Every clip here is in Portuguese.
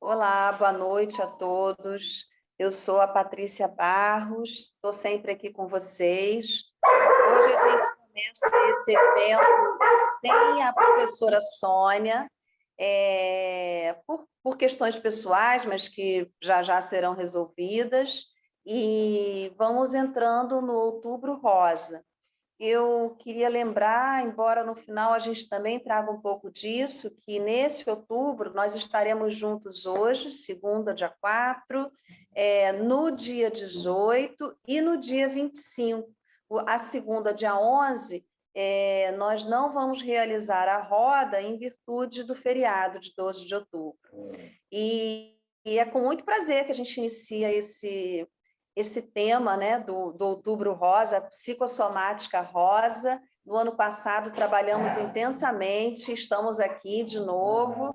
Olá, boa noite a todos. Eu sou a Patrícia Barros, estou sempre aqui com vocês. Hoje a gente começa esse evento sem a professora Sônia, por questões pessoais, mas que já já serão resolvidas. E vamos entrando no Outubro Rosa. Eu queria lembrar, embora no final a gente também traga um pouco disso, que nesse outubro nós estaremos juntos hoje, segunda, dia 4, no dia 18 e no dia 25. A segunda, dia 11, nós não vamos realizar a roda em virtude do feriado de 12 de outubro. E é com muito prazer que a gente inicia esse tema, né, do Outubro Rosa, a psicossomática rosa. No ano passado trabalhamos intensamente, estamos aqui de novo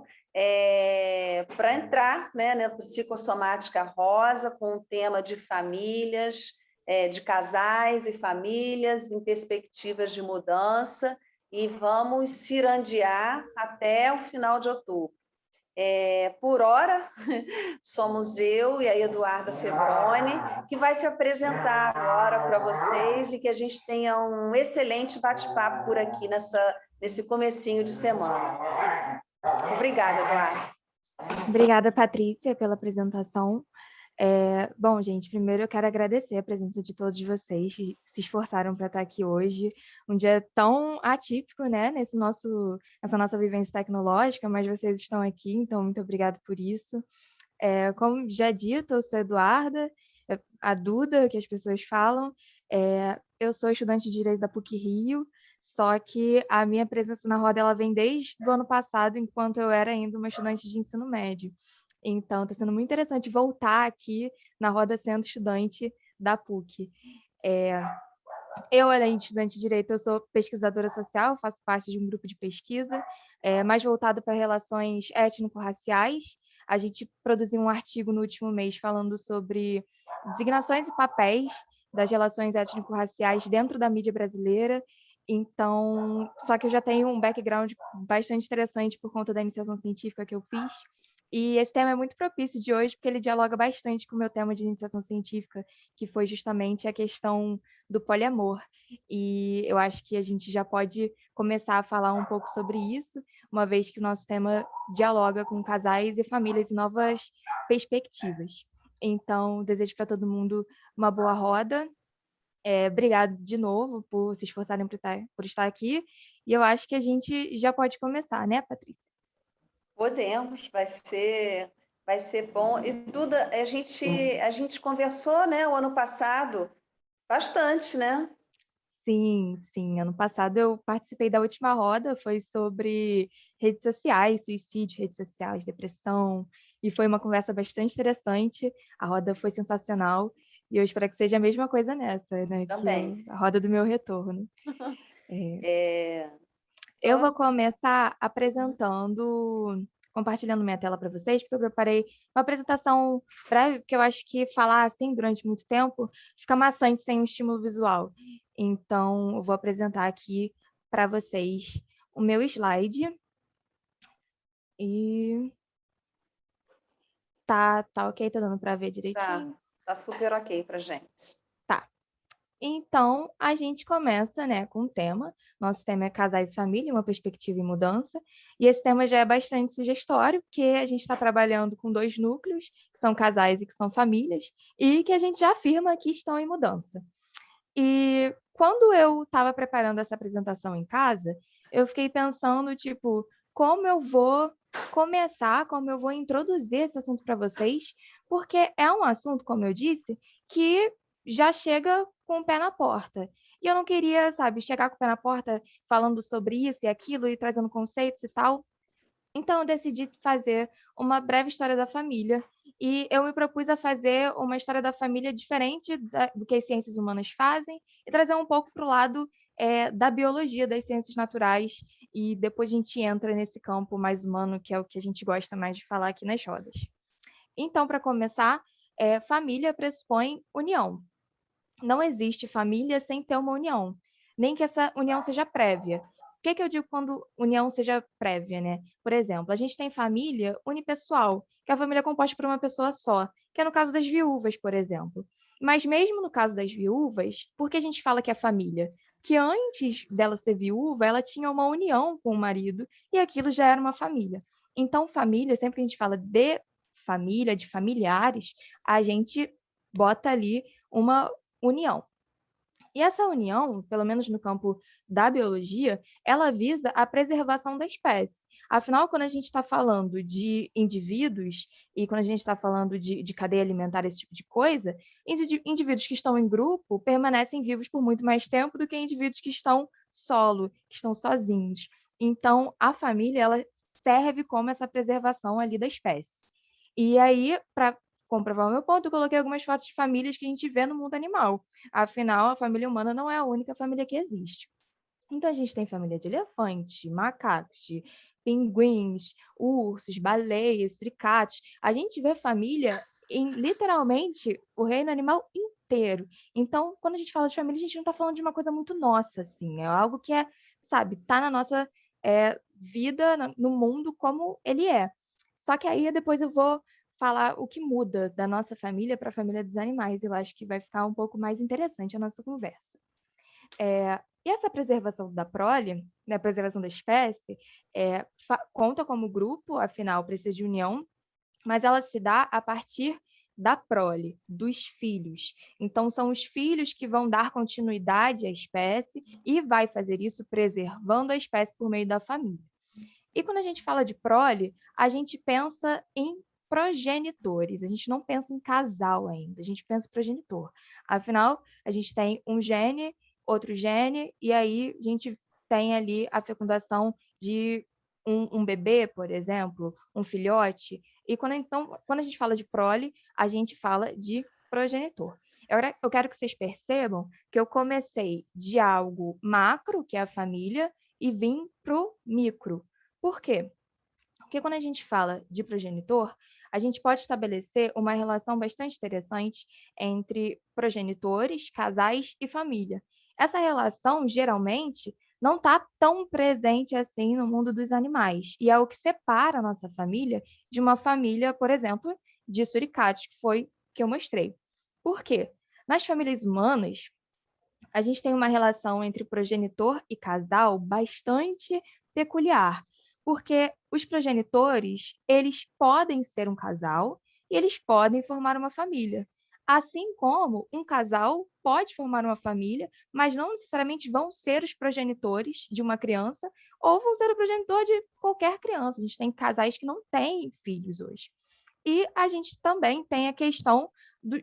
para entrar, né, na psicossomática rosa com o tema de famílias, de casais e famílias em perspectivas de mudança, e vamos cirandear até o final de outubro. Por hora, somos eu e a Eduarda Febroni, que vai se apresentar agora para vocês e que a gente tenha um excelente bate-papo por aqui nesse comecinho de semana. Obrigada, Eduarda. Obrigada, Patrícia, pela apresentação. Bom, gente, primeiro eu quero agradecer a presença de todos vocês que se esforçaram para estar aqui hoje, um dia tão atípico, né, nessa nossa vivência tecnológica, mas vocês estão aqui, então muito obrigada por isso. Como já dito, eu sou a Eduarda, a Duda, que as pessoas falam. Eu sou estudante de Direito da PUC-Rio, só que a minha presença na roda ela vem desde o ano passado, enquanto eu era ainda uma estudante de ensino médio. Então, está sendo muito interessante voltar aqui na roda sendo estudante da PUC. Eu, além de estudante de Direito, eu sou pesquisadora social, faço parte de um grupo de pesquisa, mais voltado para relações étnico-raciais. A gente produziu um artigo no último mês falando sobre designações e papéis das relações étnico-raciais dentro da mídia brasileira. Então, só que eu já tenho um background bastante interessante por conta da iniciação científica que eu fiz. E esse tema é muito propício de hoje, porque ele dialoga bastante com o meu tema de iniciação científica, que foi justamente a questão do poliamor. E eu acho que a gente já pode começar a falar um pouco sobre isso, uma vez que o nosso tema dialoga com casais e famílias e novas perspectivas. Então, desejo para todo mundo uma boa roda. Obrigado de novo por se esforçarem por estar aqui. E eu acho que a gente já pode começar, né, Patrícia? Podemos, vai ser bom. E Duda, a gente conversou, né, o ano passado bastante, né? Sim, sim. Ano passado eu participei da última roda, foi sobre redes sociais, suicídio, redes sociais, depressão, e foi uma conversa bastante interessante. A roda foi sensacional, e eu espero que seja a mesma coisa nessa, né? Também. A roda do meu retorno. É, Eu então, vou começar compartilhando minha tela para vocês, porque eu preparei uma apresentação breve, porque eu acho que falar assim durante muito tempo fica maçante sem um estímulo visual. Então, eu vou apresentar aqui para vocês o meu slide. E tá ok? Tá dando para ver tá, direitinho? tá super ok para gente. Tá. Então, a gente começa, né, com o tema. Nosso tema é Casais e Família, uma perspectiva em mudança. E esse tema já é bastante sugestório, porque a gente está trabalhando com dois núcleos, que são casais e que são famílias, e que a gente já afirma que estão em mudança. E quando eu estava preparando essa apresentação em casa, eu fiquei pensando, tipo, como eu vou começar, como eu vou introduzir esse assunto para vocês, porque é um assunto, como eu disse, que já chega com o pé na porta. E eu não queria, sabe, chegar com o pé na porta falando sobre isso e aquilo e trazendo conceitos e tal. Então, eu decidi fazer uma breve história da família e eu me propus a fazer uma história da família diferente do que as ciências humanas fazem e trazer um pouco para o lado da biologia, das ciências naturais, e depois a gente entra nesse campo mais humano, que é o que a gente gosta mais de falar aqui nas rodas. Então, para começar, família pressupõe união. Não existe família sem ter uma união, nem que essa união seja prévia. que eu digo quando união seja prévia, né? Por exemplo, a gente tem família unipessoal, que é a família composta por uma pessoa só, que é no caso das viúvas, por exemplo. Mas mesmo no caso das viúvas, por que a gente fala que é família? Que antes dela ser viúva, ela tinha uma união com o marido e aquilo já era uma família. Então, família, sempre que a gente fala de família, de familiares, a gente bota ali uma união. E essa união, pelo menos no campo da biologia, ela visa a preservação da espécie. Afinal, quando a gente está falando de indivíduos e quando a gente está falando de cadeia alimentar, esse tipo de coisa, indivíduos que estão em grupo permanecem vivos por muito mais tempo do que indivíduos que estão solo, que estão sozinhos. Então, a família, ela serve como essa preservação ali da espécie. E aí, para comprovar o meu ponto, eu coloquei algumas fotos de famílias que a gente vê no mundo animal. Afinal, a família humana não é a única família que existe. Então, a gente tem família de elefantes, de macacos, de pinguins, ursos, baleias, suricatos. A gente vê família em literalmente o reino animal inteiro. Então, quando a gente fala de família, a gente não está falando de uma coisa muito nossa, assim. É algo que é, sabe, tá na nossa vida, no mundo como ele é. Só que aí depois eu vou falar o que muda da nossa família para a família dos animais. Eu acho que vai ficar um pouco mais interessante a nossa conversa. E essa preservação da prole, né, a preservação da espécie, conta como grupo, afinal, precisa de união, mas ela se dá a partir da prole, dos filhos. Então, são os filhos que vão dar continuidade à espécie e vai fazer isso preservando a espécie por meio da família. E quando a gente fala de prole, a gente pensa em progenitores, a gente não pensa em casal ainda, a gente pensa em progenitor. Afinal, a gente tem um gene, outro gene, e aí a gente tem ali a fecundação de um bebê, por exemplo, um filhote. E quando a gente fala de prole, a gente fala de progenitor. Eu quero que vocês percebam que eu comecei de algo macro, que é a família, e vim para o micro. Por quê? Porque quando a gente fala de progenitor, a gente pode estabelecer uma relação bastante interessante entre progenitores, casais e família. Essa relação, geralmente, não está tão presente assim no mundo dos animais. E é o que separa a nossa família de uma família, por exemplo, de suricatos, que foi que eu mostrei. Por quê? Nas famílias humanas, a gente tem uma relação entre progenitor e casal bastante peculiar, porque os progenitores, eles podem ser um casal e eles podem formar uma família. Assim como um casal pode formar uma família, mas não necessariamente vão ser os progenitores de uma criança ou vão ser o progenitor de qualquer criança. A gente tem casais que não têm filhos hoje. E a gente também tem a questão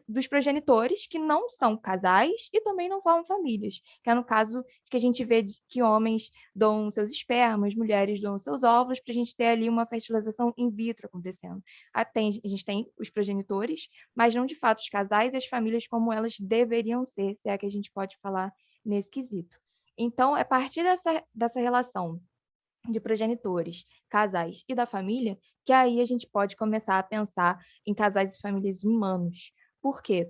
dos progenitores, que não são casais e também não formam famílias, que é no caso que a gente vê que homens doam seus espermas, mulheres doam seus óvulos, para a gente ter ali uma fertilização in vitro acontecendo. A gente tem os progenitores, mas não de fato os casais e as famílias como elas deveriam ser, se é que a gente pode falar nesse quesito. Então, é a partir dessa relação de progenitores, casais e da família, que aí a gente pode começar a pensar em casais e famílias humanos. Por quê?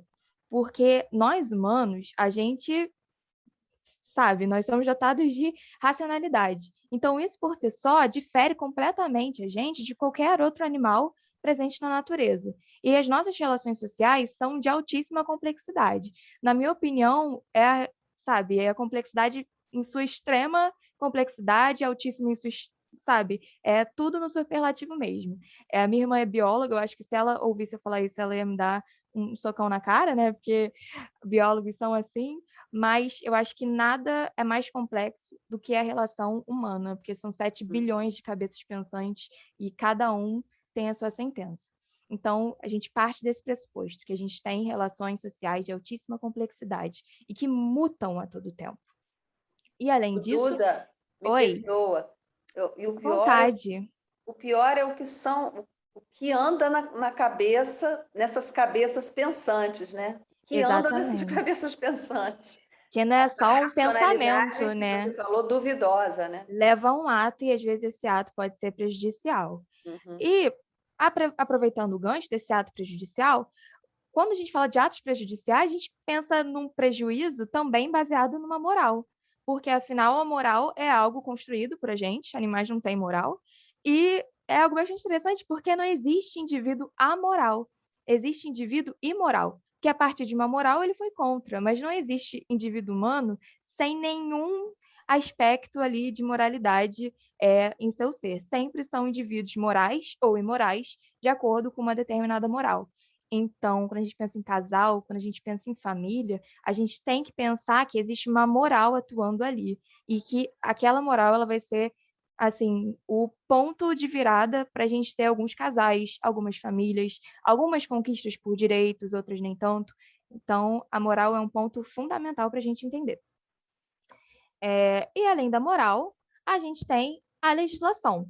Porque nós humanos, a gente sabe, nós somos dotados de racionalidade. Então, isso por si só difere completamente a gente de qualquer outro animal presente na natureza. E as nossas relações sociais são de altíssima complexidade. Na minha opinião, é a complexidade em sua extrema complexidade, altíssima em sua, sabe? É tudo no superlativo mesmo. A minha irmã é bióloga, eu acho que se ela ouvisse eu falar isso, ela ia me dar um socão na cara, né? Porque biólogos são assim, mas eu acho que nada é mais complexo do que a relação humana, porque são 7 bilhões de cabeças pensantes e cada um tem a sua sentença. Então, a gente parte desse pressuposto, que a gente tem relações sociais de altíssima complexidade e que mutam a todo tempo. E, além disso... Duda, me Oi, perdoa. E à vontade. o pior é o que anda na cabeça, nessas cabeças pensantes, né? Que anda nessas Exatamente. cabeças pensantes. Que não é Essa só um pensamento, racionalidade que né? você falou, duvidosa, né? Leva a um ato e, às vezes, esse ato pode ser prejudicial. Uhum. E, aproveitando o gancho desse ato prejudicial, quando a gente fala de atos prejudiciais, a gente pensa num prejuízo também baseado numa moral. porque afinal a moral é algo construído por a gente, animais não têm moral, e é algo bastante interessante porque não existe indivíduo amoral, existe indivíduo imoral, que a partir de uma moral ele foi contra, mas não existe indivíduo humano sem nenhum aspecto ali de moralidade em seu ser. Sempre são indivíduos morais ou imorais, de acordo com uma determinada moral. Então, quando a gente pensa em casal, quando a gente pensa em família, a gente tem que pensar que existe uma moral atuando ali e que aquela moral ela vai ser assim o ponto de virada para a gente ter alguns casais, algumas famílias, algumas conquistas por direitos, outras nem tanto. Então, a moral é um ponto fundamental para a gente entender. E além da moral, a gente tem a legislação.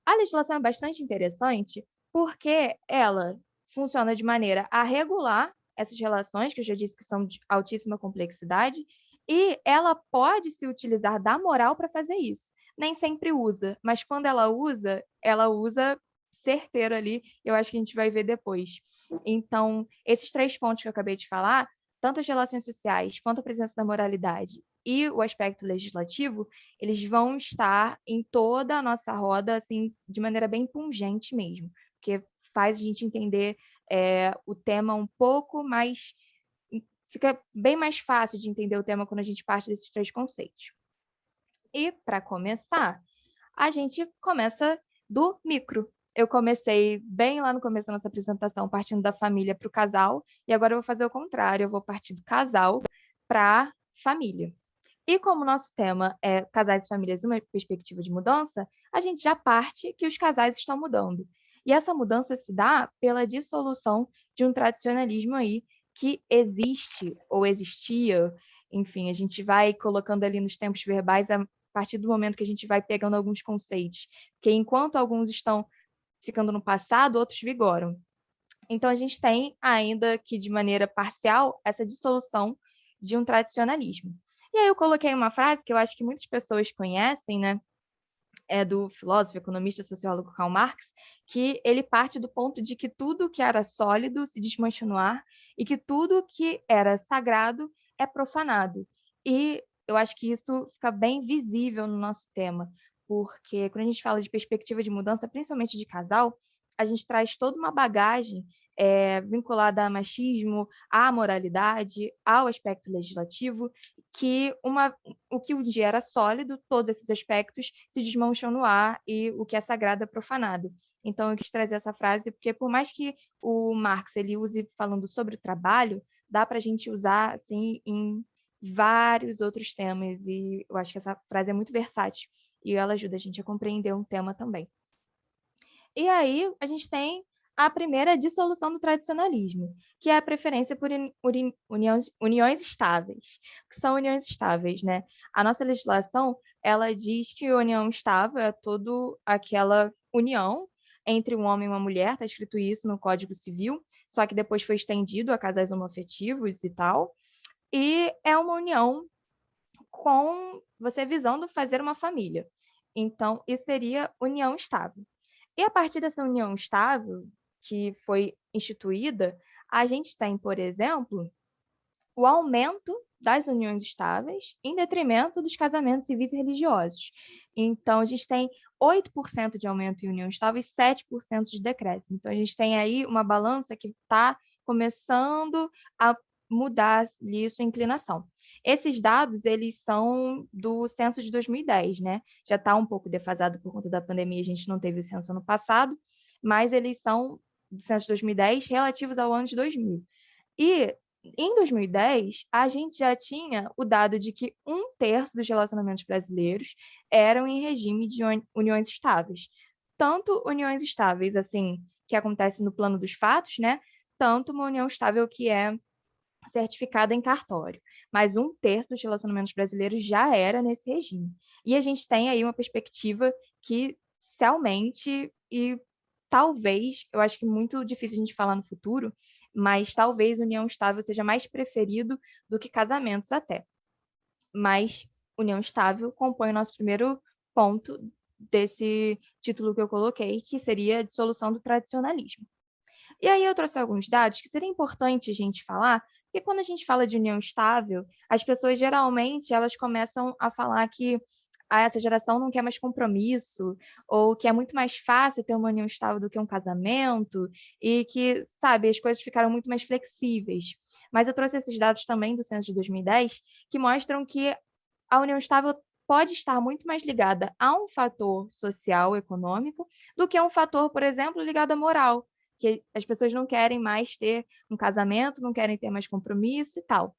A legislação é bastante interessante porque ela funciona de maneira a regular essas relações, que eu já disse que são de altíssima complexidade, e ela pode se utilizar da moral para fazer isso. Nem sempre usa, mas quando ela usa certeiro ali, eu acho que a gente vai ver depois. Então, esses 3 pontos que eu acabei de falar, tanto as relações sociais, quanto a presença da moralidade e o aspecto legislativo, eles vão estar em toda a nossa roda, assim, de maneira bem pungente mesmo, porque faz a gente entender o tema um pouco mais... Fica bem mais fácil de entender o tema quando a gente parte desses 3 conceitos. E, para começar, a gente começa do micro. Eu comecei bem lá no começo da nossa apresentação, partindo da família para o casal, e agora eu vou fazer o contrário, eu vou partir do casal para a família. E como o nosso tema é casais e famílias, uma perspectiva de mudança, a gente já parte que os casais estão mudando. E essa mudança se dá pela dissolução de um tradicionalismo aí que existe ou existia. Enfim, a gente vai colocando ali nos tempos verbais a partir do momento que a gente vai pegando alguns conceitos. Porque enquanto alguns estão ficando no passado, outros vigoram. Então, a gente tem, ainda que de maneira parcial, essa dissolução de um tradicionalismo. E aí eu coloquei uma frase que eu acho que muitas pessoas conhecem, né? É do filósofo, economista, sociólogo Karl Marx, que ele parte do ponto de que tudo que era sólido se desmancha no ar e que tudo que era sagrado é profanado. E eu acho que isso fica bem visível no nosso tema, porque quando a gente fala de perspectiva de mudança, principalmente de casal, a gente traz toda uma bagagem vinculada a machismo, à moralidade, ao aspecto legislativo, que o que um dia era sólido, todos esses aspectos se desmancham no ar e o que é sagrado é profanado. Então, eu quis trazer essa frase porque, por mais que o Marx ele use falando sobre o trabalho, dá para a gente usar assim em vários outros temas e eu acho que essa frase é muito versátil e ela ajuda a gente a compreender um tema também. E aí a gente tem a primeira dissolução do tradicionalismo, que é a preferência por uniões estáveis. O que são uniões estáveis, né? A nossa legislação, ela diz que união estável é toda aquela união entre um homem e uma mulher, está escrito isso no Código Civil, só que depois foi estendido a casais homoafetivos e tal. E é uma união com você visando fazer uma família. Então, isso seria união estável. E a partir dessa união estável, que foi instituída, a gente tem, por exemplo, o aumento das uniões estáveis em detrimento dos casamentos civis e religiosos. Então, a gente tem 8% de aumento em união estável e 7% de decréscimo. Então, a gente tem aí uma balança que está começando a mudar ali sua inclinação. Esses dados, eles são do censo de 2010, né? Já está um pouco defasado por conta da pandemia, a gente não teve o censo ano passado, mas eles são do censo de 2010 relativos ao ano de 2000. E em 2010, a gente já tinha o dado de que 1/3 dos relacionamentos brasileiros eram em regime de uniões estáveis. Tanto uniões estáveis, assim, que acontecem no plano dos fatos, né? Tanto uma união estável que é certificada em cartório. Mas 1/3 dos relacionamentos brasileiros já era nesse regime. E a gente tem aí uma perspectiva que se aumente e talvez, eu acho que é muito difícil a gente falar no futuro, mas talvez união estável seja mais preferido do que casamentos até. Mas união estável compõe o nosso primeiro ponto desse título que eu coloquei, que seria a dissolução do tradicionalismo. E aí eu trouxe alguns dados que seria importante a gente falar, Porque quando a gente fala de união estável, as pessoas geralmente elas começam a falar que essa geração não quer mais compromisso, ou que é muito mais fácil ter uma união estável do que um casamento, e que, sabe, as coisas ficaram muito mais flexíveis. Mas eu trouxe esses dados também do censo de 2010, que mostram que a união estável pode estar muito mais ligada a um fator social, econômico, do que a um fator, por exemplo, ligado à moral, que as pessoas não querem mais ter um casamento, não querem ter mais compromisso e tal.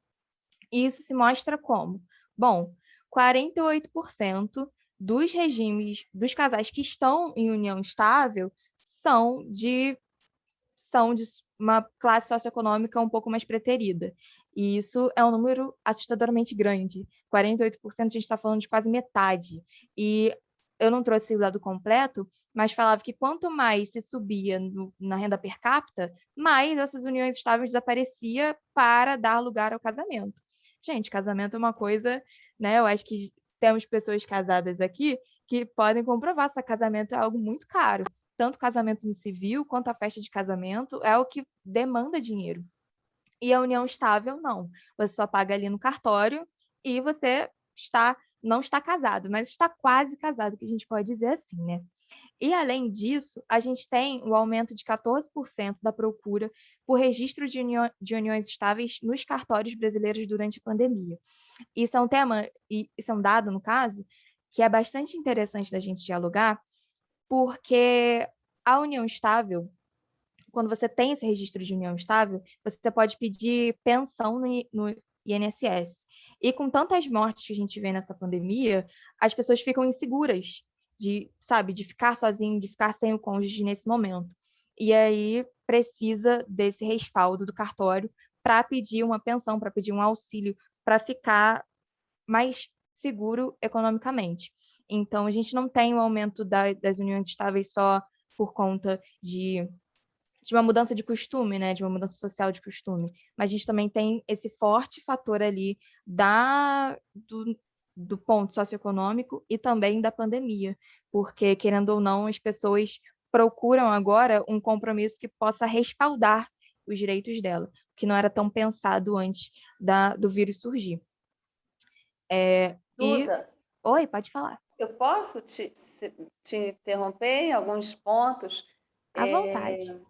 E isso se mostra como? Bom, 48% dos regimes dos casais que estão em união estável são de uma classe socioeconômica um pouco mais preterida. E isso é um número assustadoramente grande. 48% a gente está falando de quase metade. E eu não trouxe o dado completo, mas falava que quanto mais se subia na renda per capita, mais essas uniões estáveis desaparecia para dar lugar ao casamento. Gente, casamento é uma coisa, né? Eu acho que temos pessoas casadas aqui que podem comprovar se casamento é algo muito caro. Tanto casamento no civil quanto a festa de casamento é o que demanda dinheiro. E a união estável, não. Você só paga ali no cartório e você não está casado, mas está quase casado, que a gente pode dizer assim, né? E, além disso, a gente tem o aumento de 14% da procura por registro de uniões estáveis nos cartórios brasileiros durante a pandemia. Isso é um tema, e isso é um dado, no caso, que é bastante interessante da gente dialogar, porque a união estável, quando você tem esse registro de união estável, você pode pedir pensão no INSS. E com tantas mortes que a gente vê nessa pandemia, as pessoas ficam inseguras de, sabe, de ficar sozinho, de ficar sem o cônjuge nesse momento. E aí precisa desse respaldo do cartório para pedir uma pensão, para pedir um auxílio, para ficar mais seguro economicamente. Então, a gente não tem o aumento das uniões estáveis só por conta de uma mudança de costume, né, de uma mudança social de costume, mas a gente também tem esse forte fator ali do ponto socioeconômico e também da pandemia, porque, querendo ou não, as pessoas procuram agora um compromisso que possa respaldar os direitos dela, que não era tão pensado antes do vírus surgir. E, Duda, oi, pode falar, eu posso te interromper em alguns pontos? à vontade.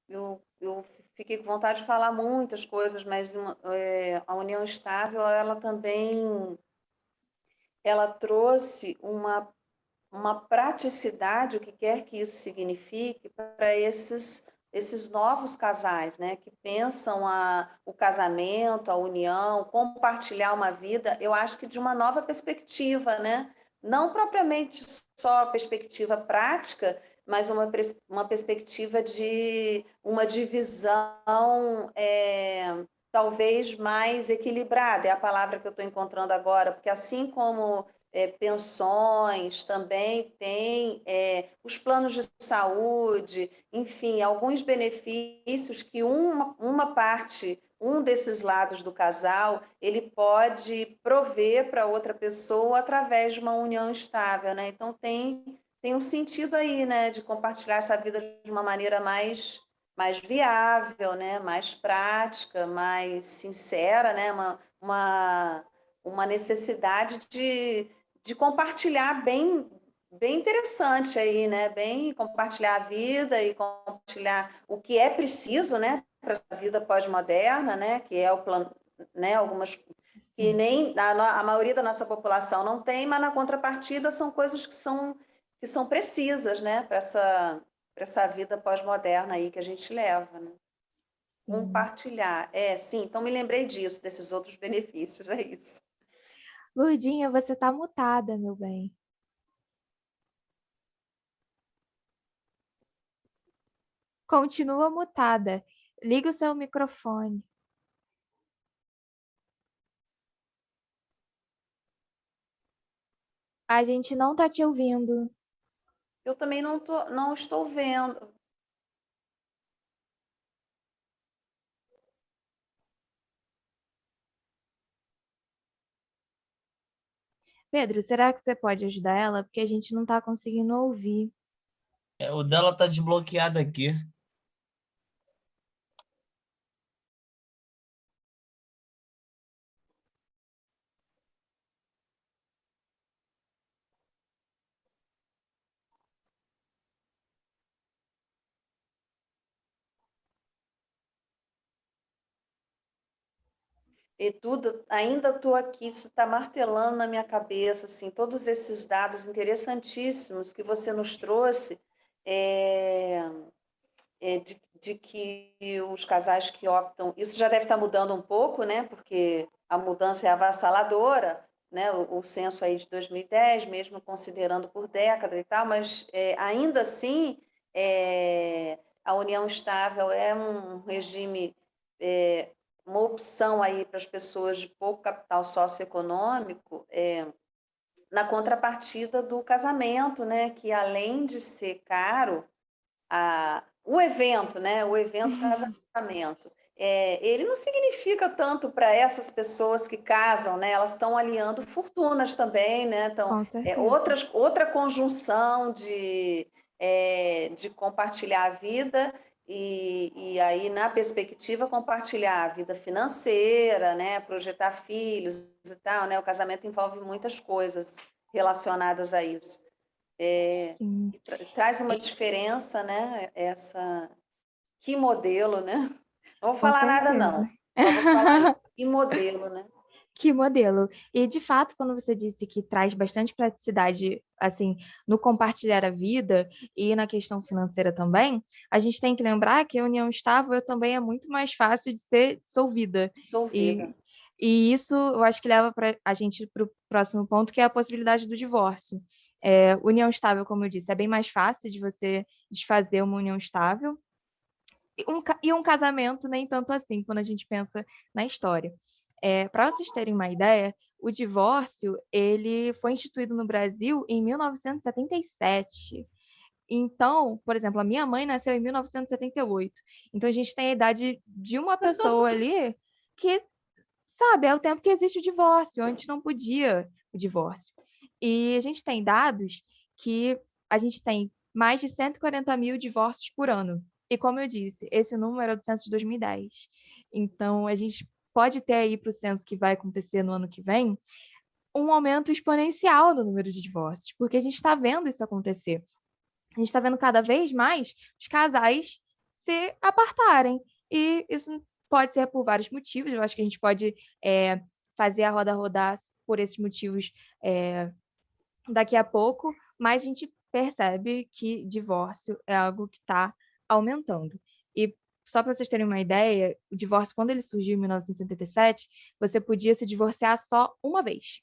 Eu fiquei com vontade de falar muitas coisas, mas a união estável, ela também ela trouxe uma praticidade, o que quer que isso signifique, para esses novos casais, né, que pensam o casamento, a união, compartilhar uma vida, eu acho que de uma nova perspectiva, né? Não propriamente só a perspectiva prática, mas uma perspectiva de uma divisão talvez mais equilibrada, é a palavra que eu estou encontrando agora, porque assim como pensões, também tem os planos de saúde, enfim, alguns benefícios que uma parte, um desses lados do casal, ele pode prover para outra pessoa através de uma união estável, né? Então tem um sentido aí, né, de compartilhar essa vida de uma maneira mais viável, né, mais prática, mais sincera, né, uma necessidade de compartilhar bem interessante aí, né? Bem compartilhar a vida e compartilhar o que é preciso, né? Para a vida pós-moderna, né? Que é o plano, né? Algumas que Sim. nem a maioria da nossa população não tem, mas na contrapartida são coisas que são precisas, né? Para essa vida pós-moderna aí que a gente leva, né? Sim. Compartilhar, sim. Então me lembrei disso, desses outros benefícios, é isso. Lurdinha, você tá mutada, meu bem. Continua mutada. Liga o seu microfone. A gente não tá te ouvindo. Eu também não estou vendo. Pedro, será que você pode ajudar ela? Porque a gente não tá conseguindo ouvir. O dela tá desbloqueado aqui. E tudo, ainda estou aqui, isso está martelando na minha cabeça, assim, todos esses dados interessantíssimos que você nos trouxe, é, de que os casais que optam, isso já deve estar mudando um pouco, né? Porque a mudança é avassaladora, né? O censo aí de 2010, mesmo considerando por década e tal, mas ainda assim a união estável é um regime, é, uma opção aí para as pessoas de pouco capital socioeconômico, na contrapartida do casamento, né? Que além de ser caro, o evento, né? O evento casamento. Ele não significa tanto para essas pessoas que casam, né? Elas estão aliando fortunas também, né? Então, Com certeza. outra conjunção de compartilhar a vida e aí, na perspectiva, compartilhar a vida financeira, né? Projetar filhos e tal, né? O casamento envolve muitas coisas relacionadas a isso. Sim. Traz uma diferença, né? Que modelo, né? Não vou Com falar nada, certeza. não. Só vou falar isso. Que modelo, né? Que modelo. E, de fato, quando você disse que traz bastante praticidade, assim, no compartilhar a vida e na questão financeira também, a gente tem que lembrar que a união estável também é muito mais fácil de ser dissolvida. Dissolvida. E isso, eu acho que leva a gente para o próximo ponto, que é a possibilidade do divórcio. União estável, como eu disse, é bem mais fácil de você desfazer uma união estável, e um casamento nem tanto assim, quando a gente pensa na história. Para vocês terem uma ideia, o divórcio ele foi instituído no Brasil em 1977. Então, por exemplo, a minha mãe nasceu em 1978. Então, a gente tem a idade de uma pessoa ali que, sabe, é o tempo que existe o divórcio. Antes não podia o divórcio. E a gente tem dados que a gente tem mais de 140 mil divórcios por ano. E como eu disse, esse número é do censo de 2010. Então, a gente pode ter aí para o censo que vai acontecer no ano que vem um aumento exponencial no número de divórcios, porque a gente está vendo isso acontecer. A gente está vendo cada vez mais os casais se apartarem. E isso pode ser por vários motivos. Eu acho que a gente pode fazer a roda rodar por esses motivos daqui a pouco, mas a gente percebe que divórcio é algo que está aumentando. E só para vocês terem uma ideia, o divórcio, quando ele surgiu em 1977, você podia se divorciar só uma vez.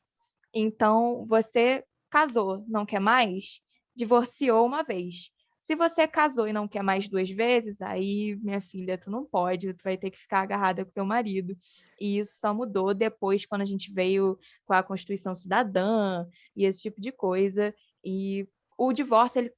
Então, você casou, não quer mais, divorciou uma vez. Se você casou e não quer mais duas vezes, aí, minha filha, tu não pode, tu vai ter que ficar agarrada com teu marido. E isso só mudou depois, quando a gente veio com a Constituição Cidadã e esse tipo de coisa. E o divórcio, ele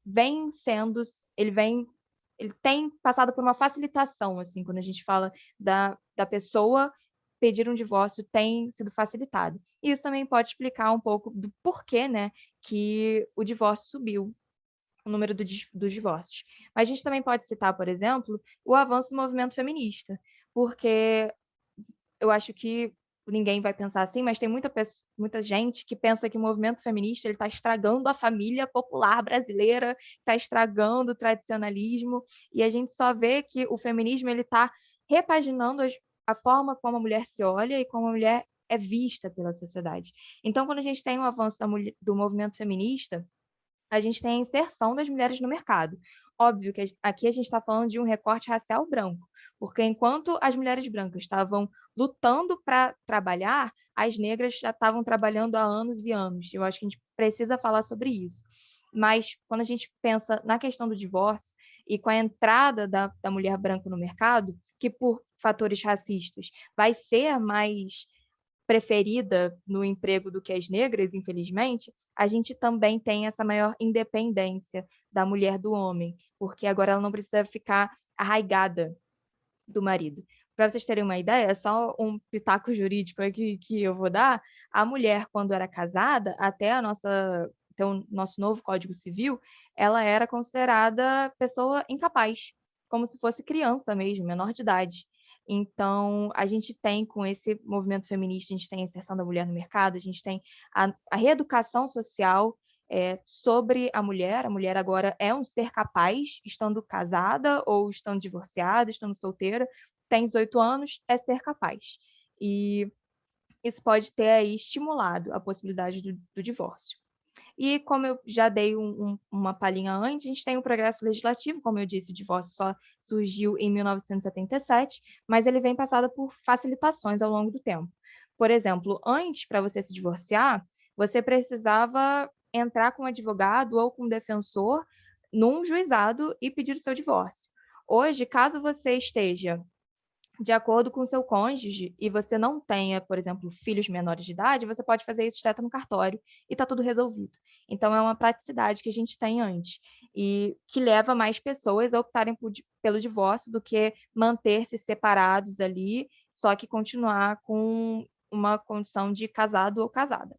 tem passado por uma facilitação, assim, quando a gente fala da pessoa pedir um divórcio tem sido facilitado. E isso também pode explicar um pouco do porquê, né, que o divórcio subiu, o número dos divórcios. Mas a gente também pode citar, por exemplo, o avanço do movimento feminista, porque eu acho que ninguém vai pensar assim, mas tem muita gente que pensa que o movimento feminista ele está estragando a família popular brasileira, está estragando o tradicionalismo, e a gente só vê que o feminismo ele está repaginando a forma como a mulher se olha e como a mulher é vista pela sociedade. Então, quando a gente tem o avanço do movimento feminista, a gente tem a inserção das mulheres no mercado. Óbvio que aqui a gente está falando de um recorte racial branco, porque enquanto as mulheres brancas estavam lutando para trabalhar, as negras já estavam trabalhando há anos e anos. Eu acho que a gente precisa falar sobre isso. Mas quando a gente pensa na questão do divórcio e com a entrada da mulher branca no mercado, que por fatores racistas vai ser mais preferida no emprego do que as negras, infelizmente, a gente também tem essa maior independência da mulher do homem, porque agora ela não precisa ficar arraigada do marido. Para vocês terem uma ideia, só um pitaco jurídico aqui que eu vou dar, a mulher, quando era casada, até o nosso novo Código Civil, ela era considerada pessoa incapaz, como se fosse criança mesmo, menor de idade. Então, a gente tem, com esse movimento feminista, a gente tem a inserção da mulher no mercado, a gente tem a reeducação social sobre a mulher agora é um ser capaz, estando casada ou estando divorciada, estando solteira, tem 18 anos, é ser capaz. E isso pode ter aí estimulado a possibilidade do divórcio. E como eu já dei uma palhinha antes, a gente tem o progresso legislativo, como eu disse, o divórcio só surgiu em 1977, mas ele vem passado por facilitações ao longo do tempo. Por exemplo, antes, para você se divorciar, você precisava entrar com um advogado ou com um defensor num juizado e pedir o seu divórcio. Hoje, caso você esteja de acordo com o seu cônjuge e você não tenha, por exemplo, filhos menores de idade, você pode fazer isso direto no cartório e está tudo resolvido. Então, é uma praticidade que a gente tem antes e que leva mais pessoas a optarem pelo divórcio do que manter-se separados ali, só que continuar com uma condição de casado ou casada.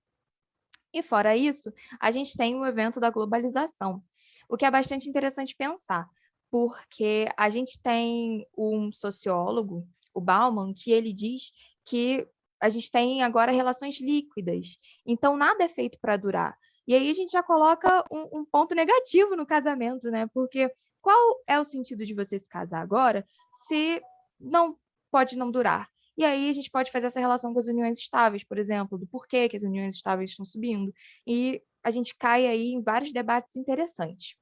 E fora isso, a gente tem o evento da globalização, o que é bastante interessante pensar, porque a gente tem um sociólogo, o Bauman, que ele diz que a gente tem agora relações líquidas, então nada é feito para durar. E aí a gente já coloca um ponto negativo no casamento, né? Porque qual é o sentido de você se casar agora se não pode não durar? E aí a gente pode fazer essa relação com as uniões estáveis, por exemplo, do porquê que as uniões estáveis estão subindo. E a gente cai aí em vários debates interessantes.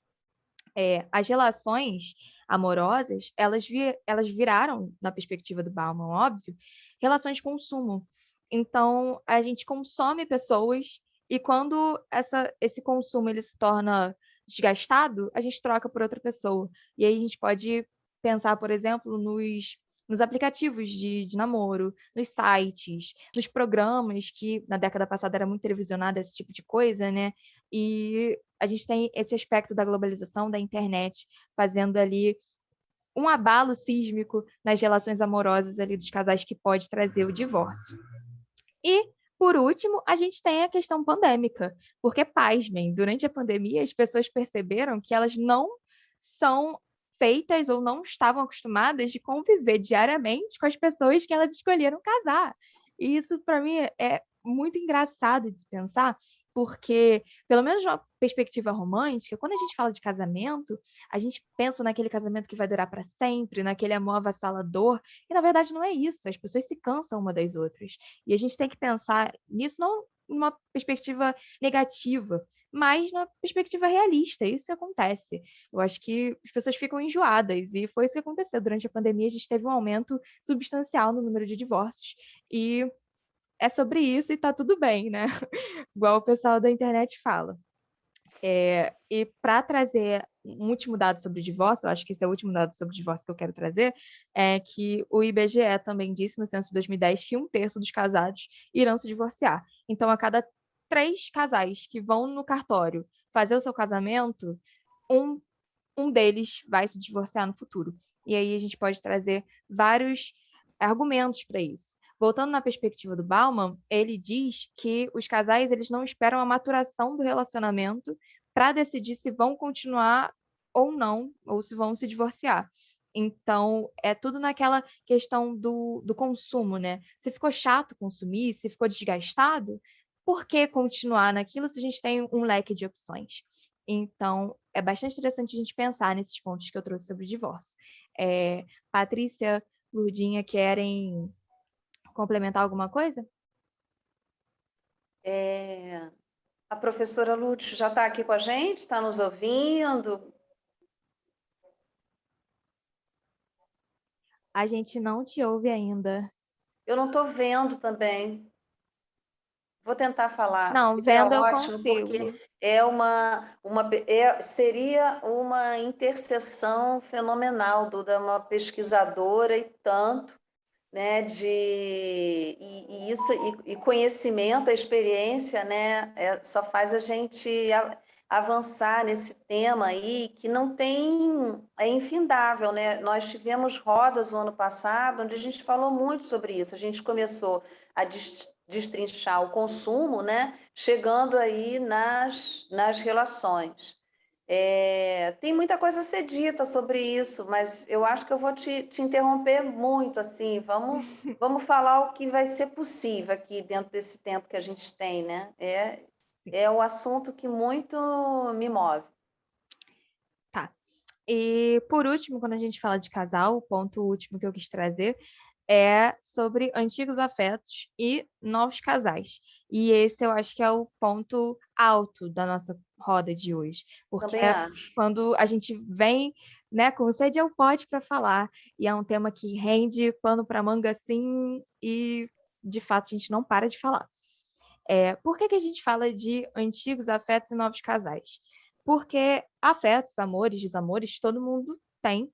As relações amorosas, elas viraram, na perspectiva do Bauman, óbvio, relações de consumo. Então, a gente consome pessoas e quando esse consumo ele se torna desgastado, a gente troca por outra pessoa. E aí a gente pode pensar, por exemplo, nos aplicativos de namoro, nos sites, nos programas que na década passada era muito televisionado esse tipo de coisa, né? E a gente tem esse aspecto da globalização, da internet, fazendo ali um abalo sísmico nas relações amorosas ali dos casais que pode trazer o divórcio. E, por último, a gente tem a questão pandêmica, porque, pasmem, durante a pandemia as pessoas perceberam que elas não são feitas ou não estavam acostumadas de conviver diariamente com as pessoas que elas escolheram casar. E isso, para mim, é muito engraçado de se pensar, porque, pelo menos de uma perspectiva romântica, quando a gente fala de casamento, a gente pensa naquele casamento que vai durar para sempre, naquele amor avassalador, e na verdade não é isso, as pessoas se cansam uma das outras. E a gente tem que pensar nisso não numa perspectiva negativa, mas na perspectiva realista. Isso que acontece. Eu acho que as pessoas ficam enjoadas, e foi isso que aconteceu. Durante a pandemia, a gente teve um aumento substancial no número de divórcios. E é sobre isso e tá tudo bem, né? Igual o pessoal da internet fala. E para trazer um último dado sobre o divórcio, eu acho que esse é o último dado sobre o divórcio que eu quero trazer, é que o IBGE também disse no censo de 2010 que 1/3 dos casados irão se divorciar. Então, a cada 3 casais que vão no cartório fazer o seu casamento, um, um deles vai se divorciar no futuro. E aí a gente pode trazer vários argumentos para isso. Voltando na perspectiva do Bauman, ele diz que os casais eles não esperam a maturação do relacionamento para decidir se vão continuar ou não, ou se vão se divorciar. Então, é tudo naquela questão do consumo, né? Se ficou chato consumir, se ficou desgastado, por que continuar naquilo se a gente tem um leque de opções? Então, é bastante interessante a gente pensar nesses pontos que eu trouxe sobre o divórcio. Patrícia, Lurdinha, querem complementar alguma coisa? A professora Lúcia já está aqui com a gente, está nos ouvindo. A gente não te ouve ainda. Eu não estou vendo também. Vou tentar falar. Não, Seria vendo eu ótimo, consigo. porque seria uma interseção fenomenal de uma pesquisadora e tanto, né, e isso e conhecimento, a experiência, né, só faz a gente avançar nesse tema aí que não tem, é infindável, né? Nós tivemos rodas no ano passado onde a gente falou muito sobre isso. A gente começou a destrinchar o consumo, né, chegando aí nas relações. Tem muita coisa a ser dita sobre isso, mas eu acho que eu vou te interromper muito, assim, vamos falar o que vai ser possível aqui dentro desse tempo que a gente tem, né? É o assunto que muito me move. Tá. E por último, quando a gente fala de casal, o ponto último que eu quis trazer é sobre antigos afetos e novos casais. E esse eu acho que é o ponto alto da nossa roda de hoje, porque Também é acho. quando a gente vem, né, com sede ao pote para falar, e é um tema que rende pano para manga assim, e de fato a gente não para de falar. Por que que a gente fala de antigos afetos e novos casais? Porque afetos, amores, desamores, todo mundo tem,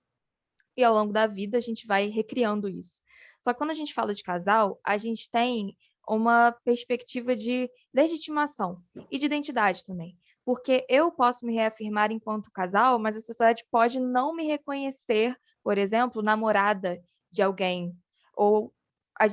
e ao longo da vida a gente vai recriando isso. Só que quando a gente fala de casal, a gente tem uma perspectiva de legitimação e de identidade também. Porque eu posso me reafirmar enquanto casal, mas a sociedade pode não me reconhecer, por exemplo, namorada de alguém, ou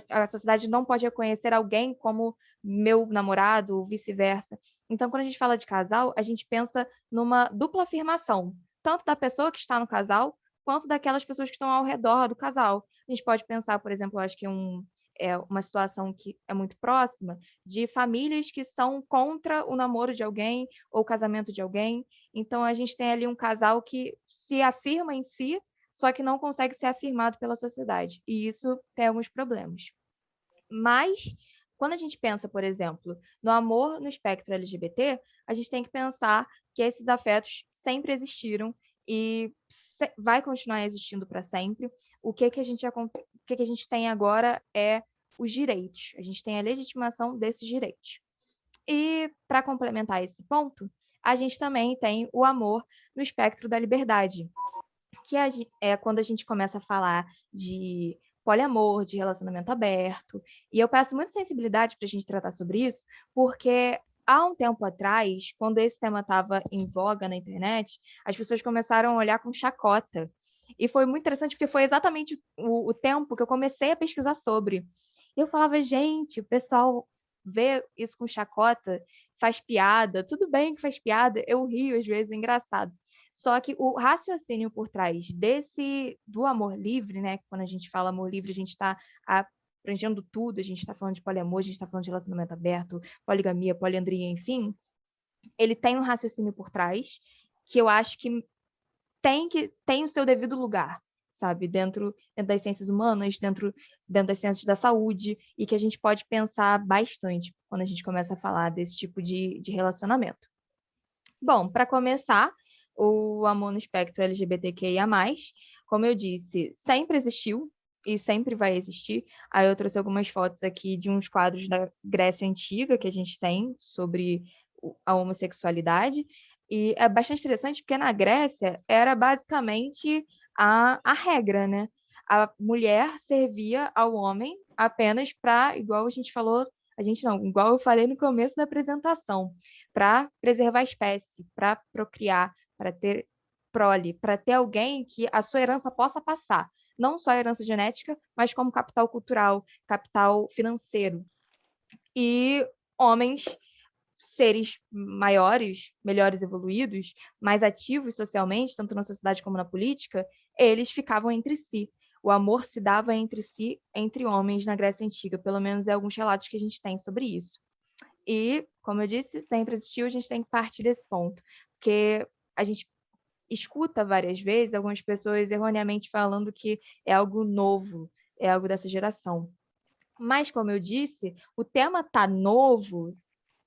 a sociedade não pode reconhecer alguém como meu namorado, ou vice-versa. Então, quando a gente fala de casal, a gente pensa numa dupla afirmação, tanto da pessoa que está no casal, quanto daquelas pessoas que estão ao redor do casal. A gente pode pensar, por exemplo, acho que uma situação que é muito próxima, de famílias que são contra o namoro de alguém ou o casamento de alguém. Então, a gente tem ali um casal que se afirma em si, só que não consegue ser afirmado pela sociedade. E isso tem alguns problemas. Mas, quando a gente pensa, por exemplo, no amor no espectro LGBT, a gente tem que pensar que esses afetos sempre existiram e vai continuar existindo para sempre. O que que a gente tem agora é os direitos. A gente tem a legitimação desses direitos. E, para complementar esse ponto, a gente também tem o amor no espectro da liberdade, que é quando a gente começa a falar de poliamor, de relacionamento aberto. E eu peço muita sensibilidade para a gente tratar sobre isso, porque há um tempo atrás, quando esse tema estava em voga na internet, as pessoas começaram a olhar com chacota. E foi muito interessante, porque foi exatamente o tempo que eu comecei a pesquisar sobre. E eu falava, gente, o pessoal vê isso com chacota, faz piada, tudo bem que faz piada, eu rio às vezes, é engraçado. Só que o raciocínio por trás do amor livre, né? Quando a gente fala amor livre, a gente está abrangendo tudo, a gente está falando de poliamor, a gente está falando de relacionamento aberto, poligamia, poliandria, enfim. Ele tem um raciocínio por trás que eu acho que tem o seu devido lugar, sabe? Dentro das ciências humanas, dentro das ciências da saúde, e que a gente pode pensar bastante quando a gente começa a falar desse tipo de relacionamento. Bom, para começar, o amor no espectro LGBTQIA+, como eu disse, sempre existiu e sempre vai existir. Aí eu trouxe algumas fotos aqui de uns quadros da Grécia Antiga que a gente tem sobre a homossexualidade. E é bastante interessante porque na Grécia era basicamente a regra, né? A mulher servia ao homem apenas para, igual a gente falou, a gente não, igual eu falei no começo da apresentação, para preservar a espécie, para procriar, para ter prole, para ter alguém que a sua herança possa passar, não só a herança genética, mas como capital cultural, capital financeiro. E homens, seres maiores, melhores evoluídos, mais ativos socialmente, tanto na sociedade como na política, eles ficavam entre si. O amor se dava entre si, entre homens na Grécia Antiga, pelo menos é alguns relatos que a gente tem sobre isso. E, como eu disse, sempre existiu, a gente tem que partir desse ponto, porque a gente escuta várias vezes algumas pessoas erroneamente falando que é algo novo, é algo dessa geração. Mas, como eu disse, o tema está novo,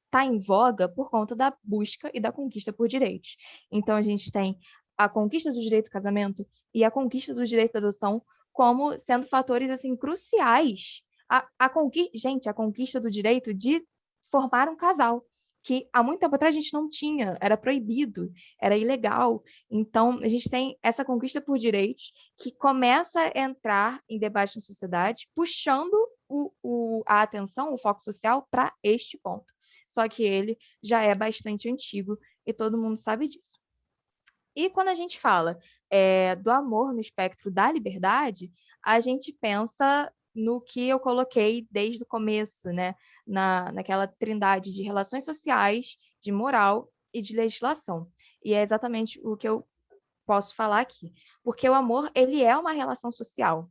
está em voga por conta da busca e da conquista por direitos. Então, a gente tem a conquista do direito ao casamento e a conquista do direito à adoção como sendo fatores assim cruciais. Gente, a conquista do direito de formar um casal, que há muito tempo atrás a gente não tinha, era proibido, era ilegal. Então, a gente tem essa conquista por direitos que começa a entrar em debate na sociedade, puxando a atenção, o foco social para este ponto. Só que ele já é bastante antigo e todo mundo sabe disso. E quando a gente fala do amor no espectro da liberdade, a gente pensa no que eu coloquei desde o começo, né? Naquela trindade de relações sociais, de moral e de legislação. E é exatamente o que eu posso falar aqui. Porque o amor, ele é uma relação social.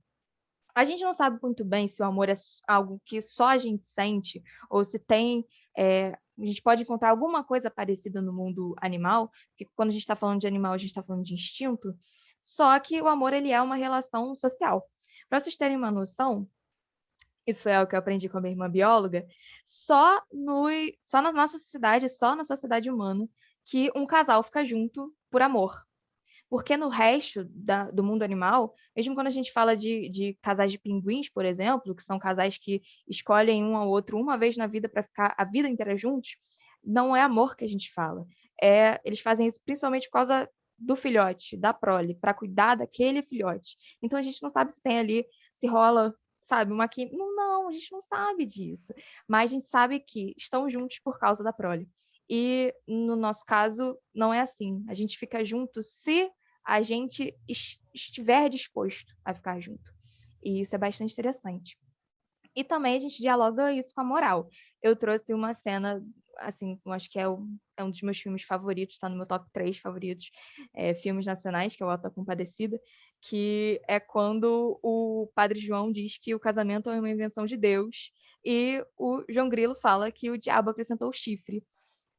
A gente não sabe muito bem se o amor é algo que só a gente sente, ou se tem. A gente pode encontrar alguma coisa parecida no mundo animal, porque quando a gente está falando de animal, a gente está falando de instinto. Só que o amor ele é uma relação social. Para vocês terem uma noção, isso foi algo que eu aprendi com a minha irmã bióloga, só na nossa sociedade, só na sociedade humana, que um casal fica junto por amor. Porque no resto do mundo animal, mesmo quando a gente fala de casais de pinguins, por exemplo, que são casais que escolhem um ao outro uma vez na vida para ficar a vida inteira juntos, não é amor que a gente fala. Eles fazem isso principalmente por causa do filhote, da prole, para cuidar daquele filhote. Então a gente não sabe se tem ali, se rola, sabe, uma química. Não, a gente não sabe disso. Mas a gente sabe que estão juntos por causa da prole. E no nosso caso, não é assim. A gente fica junto se a gente estiver disposto a ficar junto. E isso é bastante interessante. E também a gente dialoga isso com a moral. Eu trouxe uma cena, assim, eu acho que é um dos meus filmes favoritos, está no meu top 3 favoritos, filmes nacionais, que é o Auto da Compadecida, que é quando o Padre João diz que o casamento é uma invenção de Deus e o João Grilo fala que o diabo acrescentou o chifre.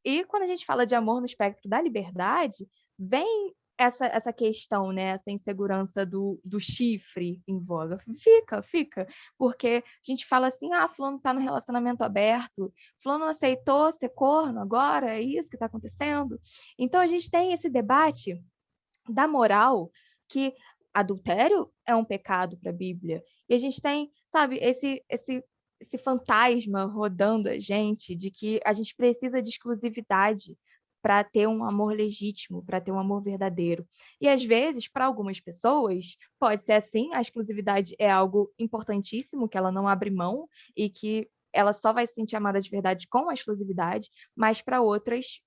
E quando a gente fala de amor no espectro da liberdade, vem essa questão, né? Essa insegurança do chifre em voga. Fica. Porque a gente fala assim, fulano tá no relacionamento aberto, fulano aceitou ser corno agora, é isso que está acontecendo. Então a gente tem esse debate da moral, que adultério é um pecado para a Bíblia. E a gente tem, sabe, esse fantasma rodando a gente de que a gente precisa de exclusividade para ter um amor legítimo, para ter um amor verdadeiro. E às vezes, para algumas pessoas, pode ser assim, a exclusividade é algo importantíssimo, que ela não abre mão e que ela só vai se sentir amada de verdade com a exclusividade, mas para outras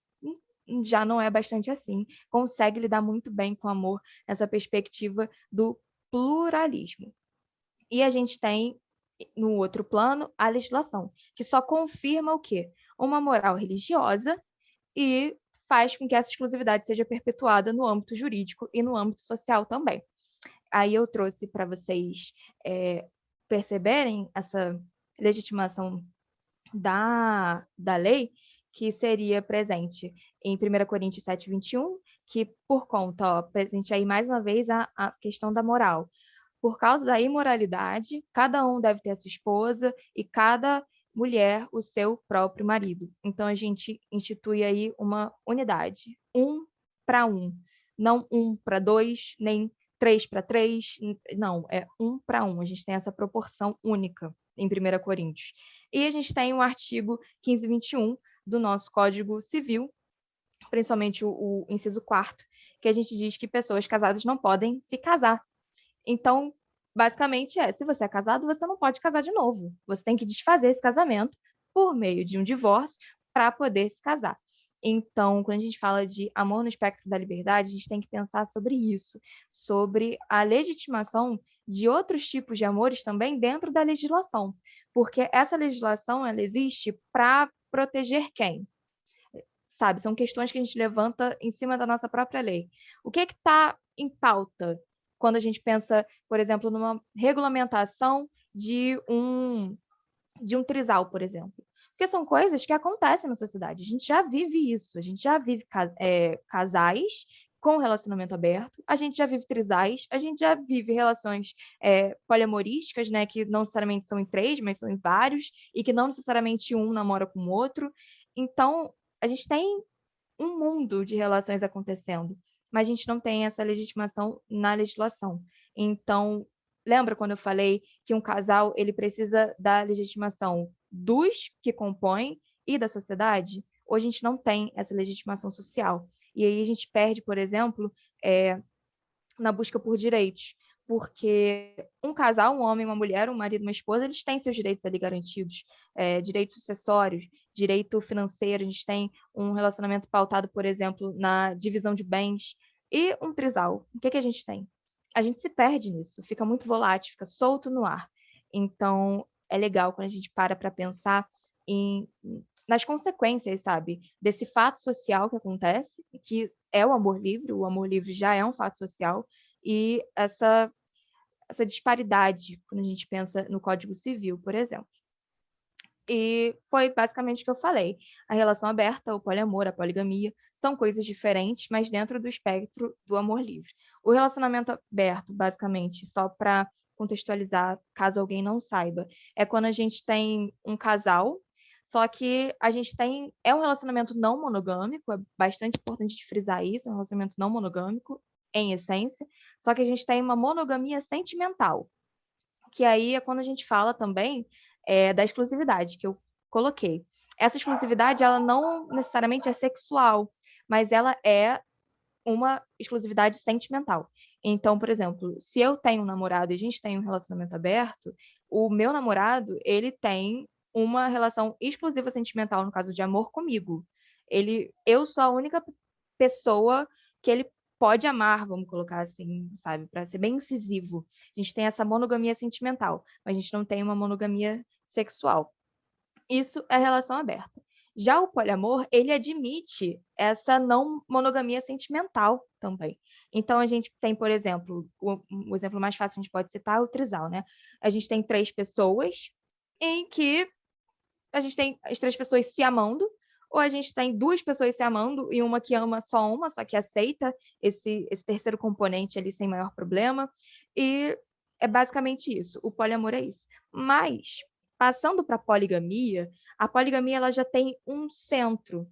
já não é bastante assim. Consegue lidar muito bem com o amor nessa perspectiva do pluralismo. E a gente tem, no outro plano, a legislação, que só confirma o quê? Uma moral religiosa e faz com que essa exclusividade seja perpetuada no âmbito jurídico e no âmbito social também. Aí eu trouxe para vocês perceberem essa legitimação da lei, que seria presente em 1 Coríntios 7, 21, que por conta, presente aí mais uma vez a questão da moral. Por causa da imoralidade, cada um deve ter a sua esposa e cada mulher o seu próprio marido. Então, a gente institui aí uma unidade, 1 para 1, não 1 para 2, nem 3 para 3, não, é 1 para 1. A gente tem essa proporção única em 1 Coríntios. E a gente tem o artigo 1521 do nosso Código Civil, principalmente o inciso 4º, que a gente diz que pessoas casadas não podem se casar. Então, basicamente se você é casado, você não pode casar de novo. Você tem que desfazer esse casamento por meio de um divórcio para poder se casar. Então, quando a gente fala de amor no espectro da liberdade, a gente tem que pensar sobre isso, sobre a legitimação de outros tipos de amores também dentro da legislação, porque essa legislação ela existe para proteger quem? Sabe, são questões que a gente levanta em cima da nossa própria lei. O que está em pauta quando a gente pensa, por exemplo, numa regulamentação de um trisal, por exemplo? Porque são coisas que acontecem na sociedade. A gente já vive isso. A gente já vive casais com relacionamento aberto, a gente já vive trisais, a gente já vive relações poliamorísticas, né, que não necessariamente são em 3, mas são em vários, e que não necessariamente um namora com o outro. Então, a gente tem um mundo de relações acontecendo, mas a gente não tem essa legitimação na legislação. Então, lembra quando eu falei que um casal ele precisa da legitimação dos que compõem e da sociedade? Hoje a gente não tem essa legitimação social. E aí a gente perde, por exemplo, na busca por direitos. Porque um casal, um homem, uma mulher, um marido, uma esposa, eles têm seus direitos ali garantidos, direitos sucessórios, direito financeiro, a gente tem um relacionamento pautado, por exemplo, na divisão de bens, e um trisal. O que a gente tem? A gente se perde nisso, fica muito volátil, fica solto no ar. Então, é legal quando a gente para pensar nas consequências, sabe, desse fato social que acontece, que é o amor livre já é um fato social, e essa disparidade quando a gente pensa no Código Civil, por exemplo. E foi basicamente o que eu falei. A relação aberta, o poliamor, a poligamia, são coisas diferentes, mas dentro do espectro do amor livre. O relacionamento aberto, basicamente, só para contextualizar, caso alguém não saiba, é quando a gente tem um casal, só que a gente tem... É um relacionamento não monogâmico, é bastante importante de frisar isso, é um relacionamento não monogâmico, em essência, só que a gente tem uma monogamia sentimental, que aí é quando a gente fala também da exclusividade, que eu coloquei. Essa exclusividade, ela não necessariamente é sexual, mas ela é uma exclusividade sentimental. Então, por exemplo, se eu tenho um namorado e a gente tem um relacionamento aberto, o meu namorado, ele tem uma relação exclusiva sentimental, no caso de amor, comigo. Eu sou a única pessoa que ele pode amar, vamos colocar assim, sabe? Para ser bem incisivo. A gente tem essa monogamia sentimental, mas a gente não tem uma monogamia sexual. Isso é relação aberta. Já o poliamor, ele admite essa não monogamia sentimental também. Então, a gente tem, por exemplo, o exemplo mais fácil que a gente pode citar é o trisal, né? A gente tem 3 pessoas em que a gente tem as 3 pessoas se amando, ou a gente tem 2 pessoas se amando e uma que ama só uma, só que aceita esse terceiro componente ali sem maior problema. E é basicamente isso. O poliamor é isso. Mas, passando para a poligamia ela já tem um centro.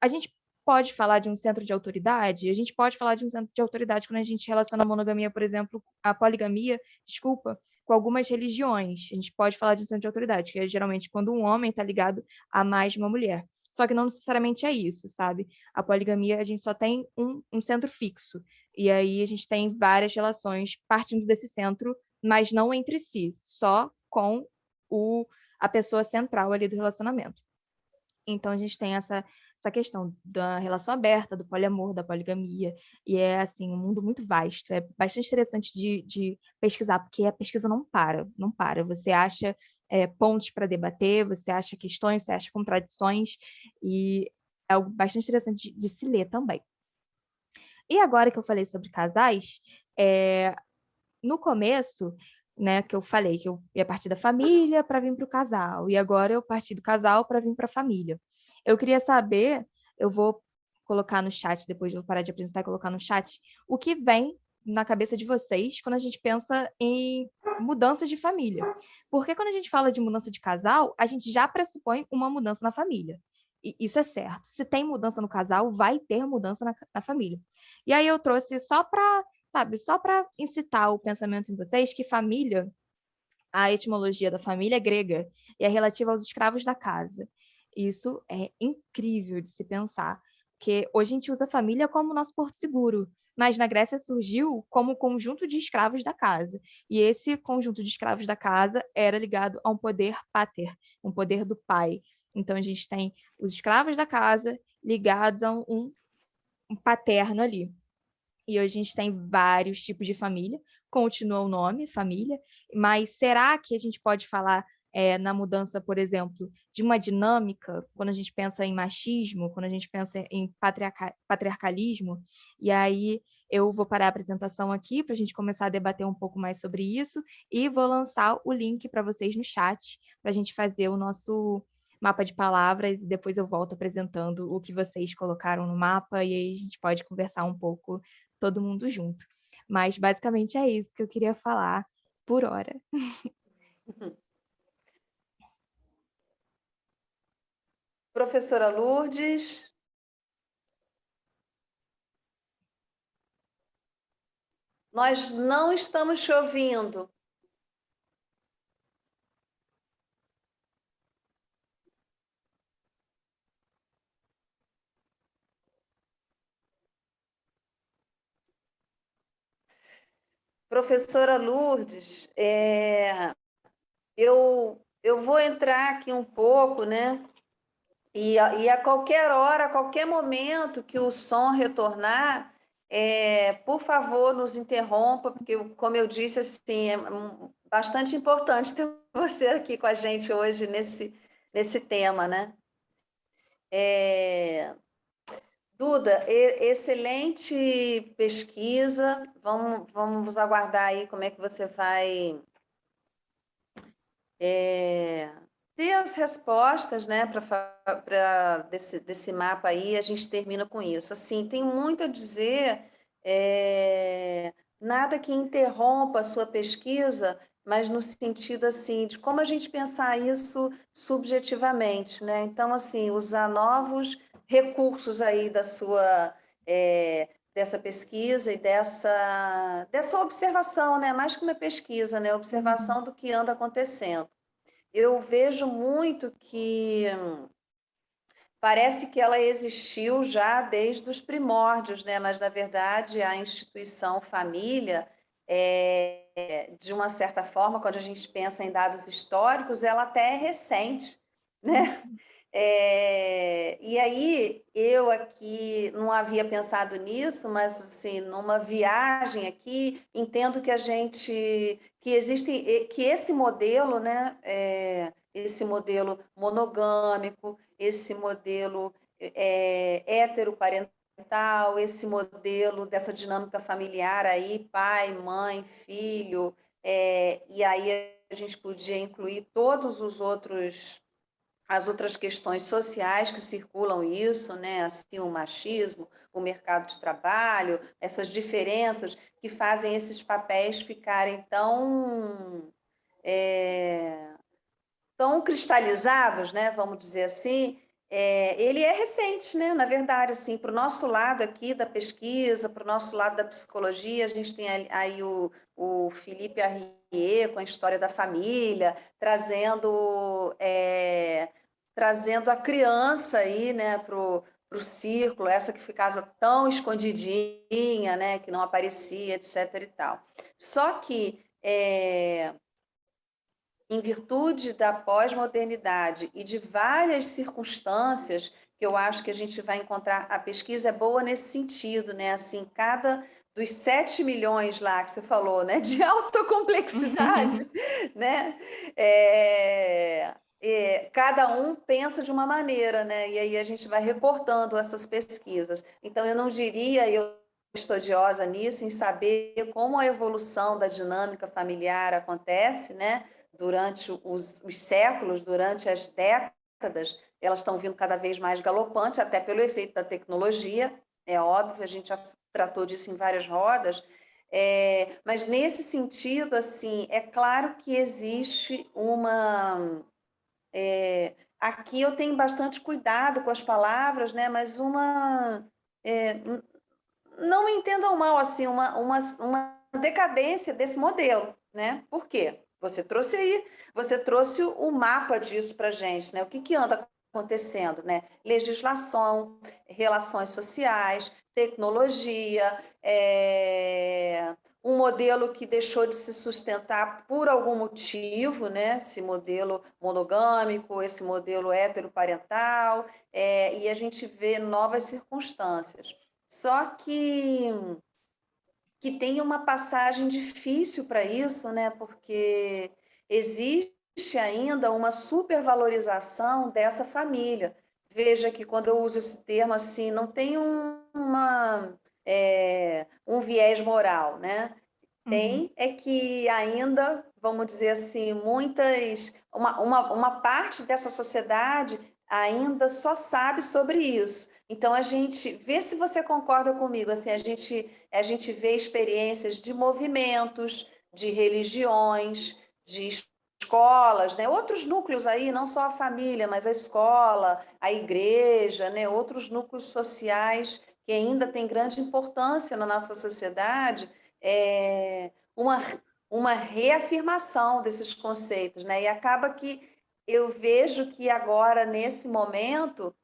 A gente pode falar de um centro de autoridade? A gente pode falar de um centro de autoridade quando a gente relaciona a monogamia, por exemplo, a poligamia, desculpa, com algumas religiões. A gente pode falar de um centro de autoridade, que é geralmente quando um homem está ligado a mais de uma mulher. Só que não necessariamente é isso, sabe? A poligamia, a gente só tem um centro fixo. E aí a gente tem várias relações partindo desse centro, mas não entre si, só com a pessoa central ali do relacionamento. Então, a gente tem essa questão da relação aberta, do poliamor, da poligamia, e é, assim, um mundo muito vasto. É bastante interessante de pesquisar, porque a pesquisa não para, não para. Você acha pontos para debater, você acha questões, você acha contradições, e é algo bastante interessante de se ler também. E agora que eu falei sobre casais, no começo, né, que eu falei que eu ia partir da família para vir para o casal, e agora eu parti do casal para vir para a família. Eu queria saber, eu vou colocar no chat, depois eu vou parar de apresentar e colocar no chat, o que vem na cabeça de vocês quando a gente pensa em mudança de família. Porque quando a gente fala de mudança de casal, a gente já pressupõe uma mudança na família. E isso é certo. Se tem mudança no casal, vai ter mudança na família. E aí eu trouxe só para, sabe, só para incitar o pensamento em vocês que família, a etimologia da família é grega e é relativa aos escravos da casa. Isso é incrível de se pensar, porque hoje a gente usa família como nosso porto seguro, mas na Grécia surgiu como conjunto de escravos da casa. E esse conjunto de escravos da casa era ligado a um poder pater, um poder do pai. Então a gente tem os escravos da casa ligados a um paterno ali. E hoje a gente tem vários tipos de família, continua o nome, família, mas será que a gente pode falar na mudança, por exemplo, de uma dinâmica, quando a gente pensa em machismo, quando a gente pensa em patriarcalismo? E aí eu vou parar a apresentação aqui para a gente começar a debater um pouco mais sobre isso e vou lançar o link para vocês no chat para a gente fazer o nosso mapa de palavras e depois eu volto apresentando o que vocês colocaram no mapa e aí a gente pode conversar um pouco todo mundo junto. Mas basicamente é isso que eu queria falar por hora. Professora Lourdes. Nós não estamos te ouvindo. Professora Lourdes, eu vou entrar aqui um pouco, né? E a qualquer hora, a qualquer momento que o som retornar, por favor, nos interrompa, porque, como eu disse, assim, é bastante importante ter você aqui com a gente hoje nesse tema, né? Duda, excelente pesquisa. Vamos aguardar aí como é que você vai ter as respostas, né, desse mapa aí. A gente termina com isso. Assim, tem muito a dizer nada que interrompa a sua pesquisa, mas no sentido assim de como a gente pensar isso subjetivamente, né? Então, assim, usar novos recursos aí da sua dessa pesquisa e dessa observação, né? Mais que uma pesquisa, né? Uhum. Observação do que anda acontecendo. Eu vejo muito que parece que ela existiu já desde os né? Mas, na verdade, a instituição família, de uma certa forma, quando a gente pensa em dados históricos, ela até é recente, né? Uhum. E aí, eu aqui não havia pensado nisso, mas, assim, numa viagem aqui, entendo que que existe, que esse modelo, né? Esse modelo monogâmico, esse modelo heteroparental, esse modelo dessa dinâmica familiar aí, pai, mãe, filho, e aí a gente podia incluir todos os outros as outras questões sociais que circulam isso, né? Assim, o machismo, o mercado de trabalho, essas diferenças que fazem esses papéis ficarem é, tão cristalizados, né, vamos dizer assim, ele é recente, né, na verdade, assim, para o nosso lado aqui da pesquisa, para o nosso lado da psicologia, a gente tem aí o Felipe Arrier com a história da família, trazendo a criança aí, né, para o círculo, essa que ficava tão escondidinha, né, que não aparecia, etc. e tal. Só que em virtude da pós-modernidade e de várias circunstâncias que eu acho que a gente vai encontrar, a pesquisa é boa nesse sentido, né? Assim, cada dos 7 milhões lá que você falou, né, de alta complexidade, né? Cada um pensa de uma maneira, né? E aí a gente vai recortando essas pesquisas. Então, eu não diria, eu estudiosa nisso, em saber como a evolução da dinâmica familiar acontece, né? Durante os séculos, durante as décadas, elas estão vindo cada vez mais galopante, até pelo efeito da tecnologia, é óbvio, a gente já tratou disso em várias rodas, mas nesse sentido, assim, é claro que existe uma... aqui eu tenho bastante cuidado com as palavras, né, mas não me entendam mal, assim, uma decadência desse modelo, né? Por quê? Você trouxe o mapa disso para a gente, né? O que anda acontecendo, né? Legislação, relações sociais, tecnologia, um modelo que deixou de se sustentar por algum motivo, né? Esse modelo monogâmico, esse modelo heteroparental, e a gente vê novas circunstâncias. Só que tem uma passagem difícil para isso, né? Porque existe ainda uma supervalorização dessa família. Veja que quando eu uso esse termo assim, não tem um viés moral, né? Uhum. Tem é que ainda, vamos dizer assim, uma parte dessa sociedade ainda só sabe sobre isso. Então, a gente vê se você concorda comigo, assim, a gente vê experiências de movimentos, de religiões, de escolas, né? Outros núcleos aí, não só a família, mas a escola, a igreja, né? Outros núcleos sociais que ainda têm grande importância na nossa sociedade, é, uma, uma reafirmação desses conceitos, né? E acaba que eu vejo que agora, nesse momento,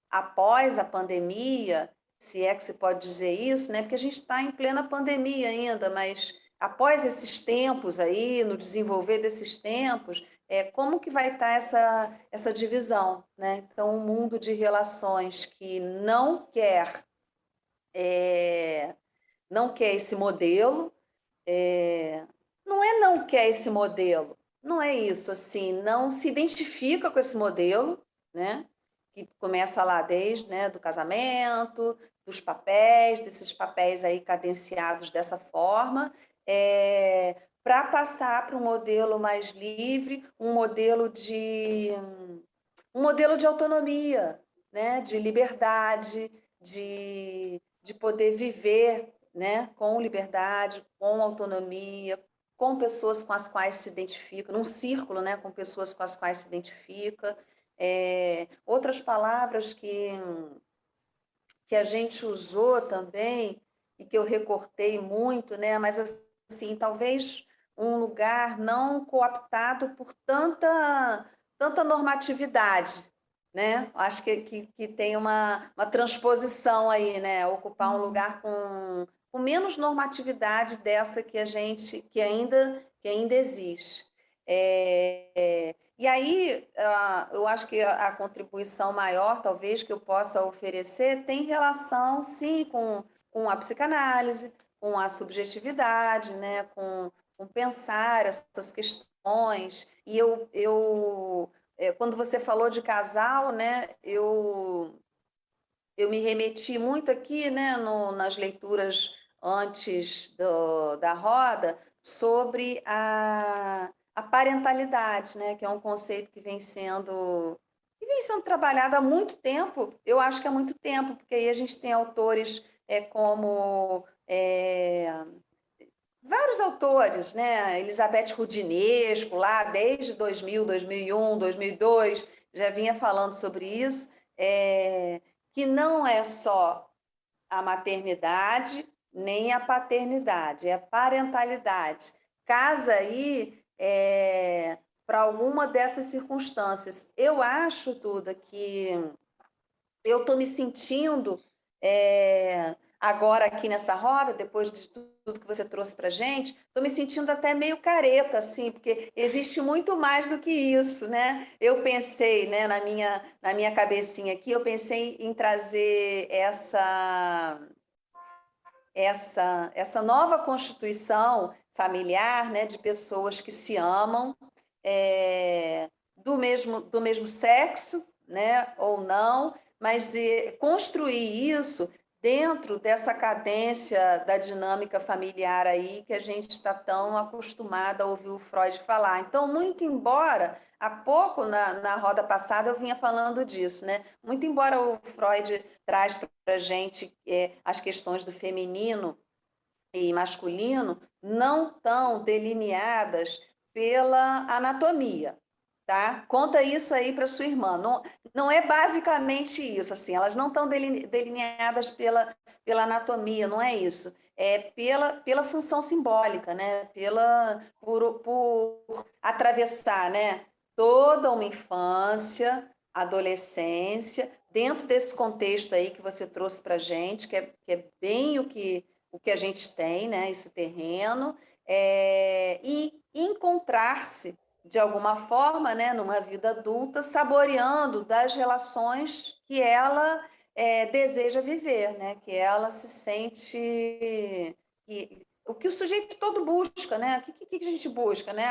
após a pandemia, se é que se pode dizer isso, né? Porque a gente está em plena pandemia ainda, mas após esses tempos aí, no desenvolver desses tempos, como que vai estar essa divisão, né? Então, um mundo de relações que não quer esse modelo, não quer esse modelo, não é isso, assim, não se identifica com esse modelo, né? Que começa lá desde, né, do casamento, dos papéis, desses papéis aí cadenciados dessa forma, para passar para um modelo mais livre, um modelo de autonomia, né? De liberdade, de poder viver, né? Com liberdade, com autonomia, com pessoas com as quais se identifica, num círculo, né? Com pessoas com as quais se identifica. Outras palavras que a gente usou também e que eu recortei muito, né? Mas assim, talvez um lugar não cooptado por tanta normatividade, né? Acho que tem uma transposição aí, né? Ocupar um lugar com menos normatividade dessa que a gente que ainda existe. E aí, eu acho que a contribuição maior, talvez, que eu possa oferecer tem relação, sim, com a psicanálise, com a subjetividade, né? Com pensar essas questões. E quando você falou de casal, né? Eu me remeti muito aqui, né? Nas leituras antes da roda, sobre a parentalidade, né? Que é um conceito que vem sendo trabalhado há muito tempo. Eu acho que há muito tempo, porque aí a gente tem autores como vários autores, né? Elizabeth Roudinesco, lá desde 2000, 2001, 2002, já vinha falando sobre isso, que não é só a maternidade nem a paternidade, é a parentalidade. Casa aí para alguma dessas circunstâncias. Eu acho, Duda, que eu estou me sentindo agora aqui nessa roda, depois de tudo que você trouxe para a gente, estou me sentindo até meio careta, assim, porque existe muito mais do que isso, né? Eu pensei, né, na minha cabecinha aqui, eu pensei em trazer essa nova constituição familiar, né, de pessoas que se amam, do mesmo sexo, né, ou não, mas construir isso dentro dessa cadência da dinâmica familiar aí que a gente está tão acostumada a ouvir o Freud falar. Então, muito embora, há pouco na roda passada eu vinha falando disso, né? Muito embora o Freud traz para a gente as questões do feminino e masculino não tão delineadas pela anatomia, tá? Conta isso aí para sua irmã. Não, não é basicamente isso, assim, elas não estão delineadas pela anatomia, não é isso. É pela função simbólica, né? Por atravessar, né? Toda uma infância, adolescência, dentro desse contexto aí que você trouxe para a gente, que é bem o que a gente tem, né, esse terreno, e encontrar-se, de alguma forma, né, numa vida adulta, saboreando das relações que ela deseja viver, né, que ela se sente... o que o sujeito todo busca, né? O que a gente busca, né?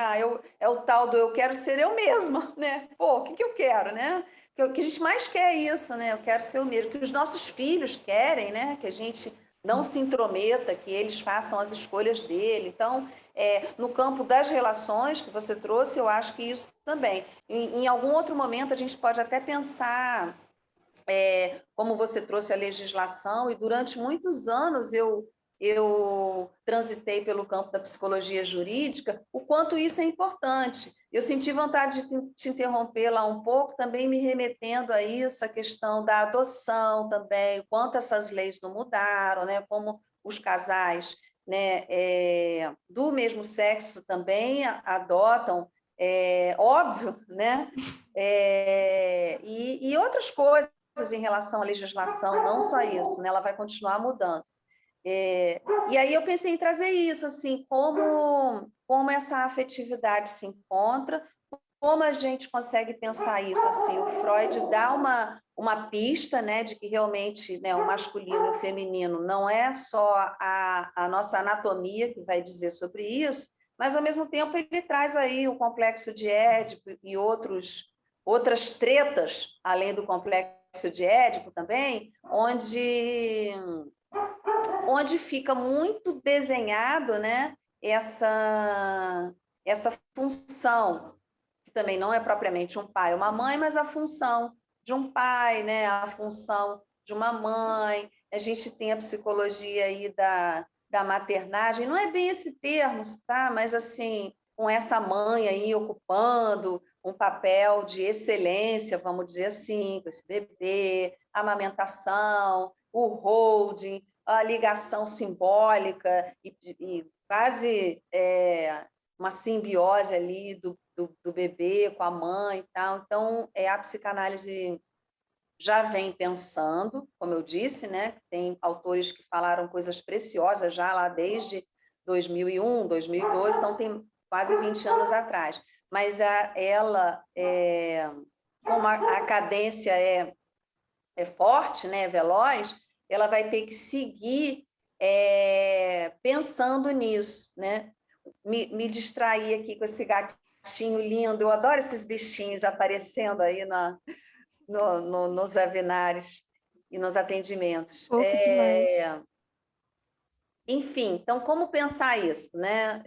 É o tal do eu quero ser eu mesma, né? Pô, o que eu quero, né? O que a gente mais quer é isso, né? Eu quero ser eu mesmo. Que os nossos filhos querem, né? Que a gente não se intrometa, que eles façam as escolhas dele. Então, no campo das relações que você trouxe, eu acho que isso também. Em algum outro momento, a gente pode até pensar, como você trouxe a legislação, e durante muitos anos eu transitei pelo campo da psicologia jurídica, o quanto isso é importante. Eu senti vontade de te interromper lá um pouco, também me remetendo a isso, a questão da adoção também, o quanto essas leis não mudaram, né? Como os casais, né, do mesmo sexo também adotam, óbvio, né? E outras coisas em relação à legislação, não só isso, né? Ela vai continuar mudando. E aí eu pensei em trazer isso, assim, como essa afetividade se encontra, como a gente consegue pensar isso, assim, o Freud dá uma pista, né, de que realmente, né, o masculino e o feminino não é só a nossa anatomia que vai dizer sobre isso, mas, ao mesmo tempo, ele traz aí o complexo de Édipo e outras tretas, além do complexo de Édipo também, onde fica muito desenhado, né, essa função, que também não é propriamente um pai ou uma mãe, mas a função de um pai, né, a função de uma mãe. A gente tem a psicologia aí da maternagem, não é bem esse termo, tá? Mas assim, com essa mãe aí ocupando um papel de excelência, vamos dizer assim, com esse bebê, a amamentação, o holding, a ligação simbólica e quase uma simbiose ali do bebê com a mãe e tal. Então, a psicanálise já vem pensando, como eu disse, né? Tem autores que falaram coisas preciosas já lá desde 2001, 2002, então tem quase 20 anos atrás. Mas ela, como a cadência é forte, né? É veloz, ela vai ter que seguir pensando nisso, né? Me distrair aqui com esse gatinho lindo, eu adoro esses bichinhos aparecendo aí nos webinários e nos atendimentos. Fofo demais. Enfim, então, como pensar isso, né?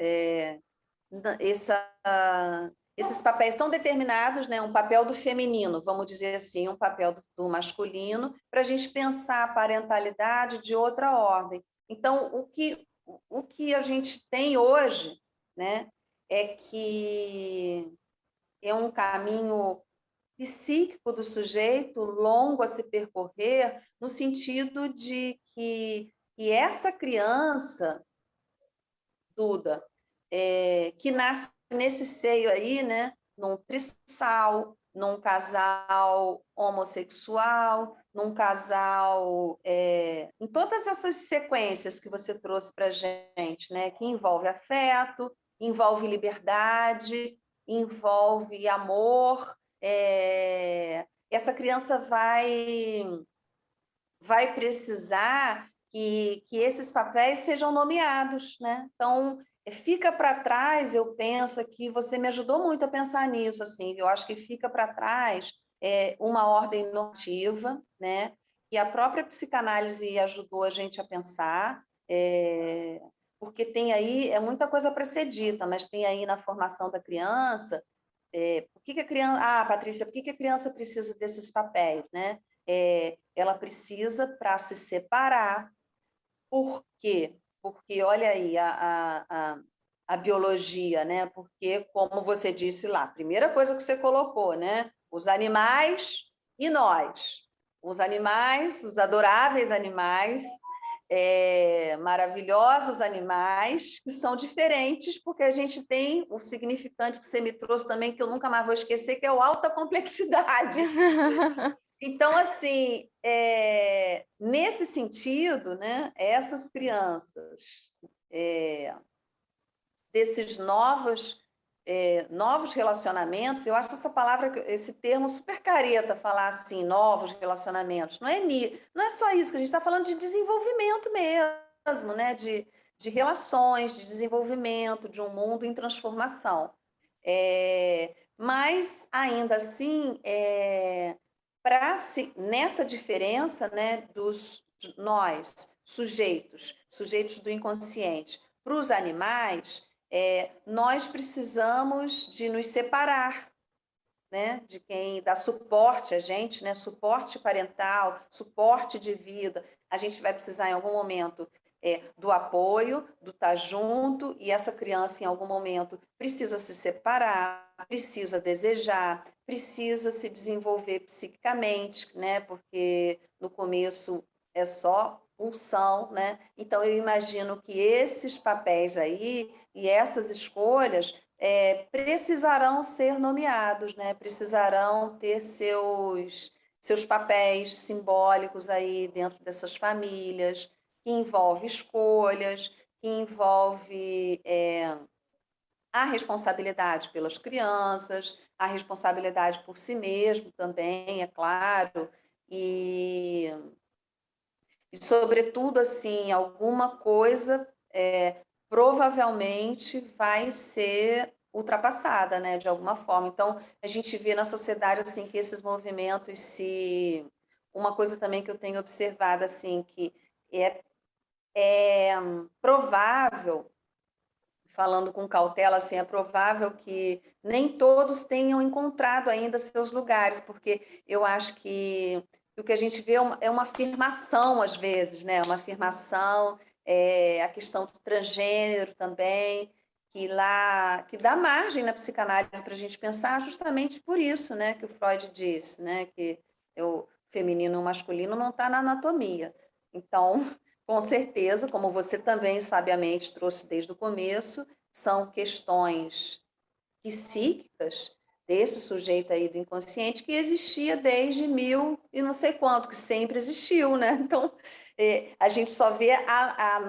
Esses papéis tão determinados, né? Um papel do feminino, vamos dizer assim, um papel do masculino, para a gente pensar a parentalidade de outra ordem. Então, o que a gente tem hoje, né? É que é um caminho psíquico do sujeito longo a se percorrer, no sentido de que essa criança, Duda, que nasce nesse seio aí, né, num trisal, num casal homossexual, num casal, em todas essas sequências que você trouxe para a gente, né, que envolve afeto, envolve liberdade, envolve amor, essa criança vai precisar que esses papéis sejam nomeados, né? Então, fica para trás, eu penso que você me ajudou muito a pensar nisso, assim, eu acho que fica para trás uma ordem normativa, né? E a própria psicanálise ajudou a gente a pensar, porque tem aí, muita coisa para ser dita, mas tem aí na formação da criança, por que a criança... Ah, Patrícia, por que a criança precisa desses papéis, né? Ela precisa para se separar. Por quê? Porque, olha aí, a biologia, né? Porque, como você disse lá, a primeira coisa que você colocou, né? Os animais e nós. Os animais, os adoráveis animais, maravilhosos animais, que são diferentes, porque a gente tem o significante que você me trouxe também, que eu nunca mais vou esquecer, que é o alta complexidade. Então, assim, nesse sentido, né, essas crianças, desses novos relacionamentos, eu acho essa palavra, esse termo super careta, falar assim, novos relacionamentos. Não é só isso, que a gente está falando de desenvolvimento mesmo, né, de relações, de desenvolvimento, de um mundo em transformação. Mas, ainda assim, nessa diferença, né, nós, sujeitos do inconsciente, para os animais, nós precisamos de nos separar, né, de quem dá suporte a gente, né, suporte parental, suporte de vida. A gente vai precisar, em algum momento, do apoio, do estar junto, e essa criança, em algum momento, precisa se separar, precisa desejar, precisa se desenvolver psiquicamente, né? Porque no começo é só pulsão, né? Então, eu imagino que esses papéis aí e essas escolhas precisarão ser nomeados, né? Precisarão ter seus papéis simbólicos aí dentro dessas famílias, que envolve escolhas, que envolve a responsabilidade pelas crianças, a responsabilidade por si mesmo também, é claro, e sobretudo, assim, alguma coisa provavelmente vai ser ultrapassada, né, de alguma forma. Então, a gente vê na sociedade, assim, que esses movimentos Uma coisa também que eu tenho observado, assim, que é provável, falando com cautela, assim, é provável que nem todos tenham encontrado ainda seus lugares, porque eu acho que o que a gente vê é uma afirmação, às vezes, né? Uma afirmação a questão do transgênero também, que dá margem na psicanálise para a gente pensar justamente por isso, né, que o Freud disse, né, que o feminino e o masculino não está na anatomia. Então, com certeza, como você também sabiamente trouxe desde o começo, são questões psíquicas desse sujeito aí do inconsciente que existia desde mil e não sei quanto, que sempre existiu, né? Então, a gente só vê a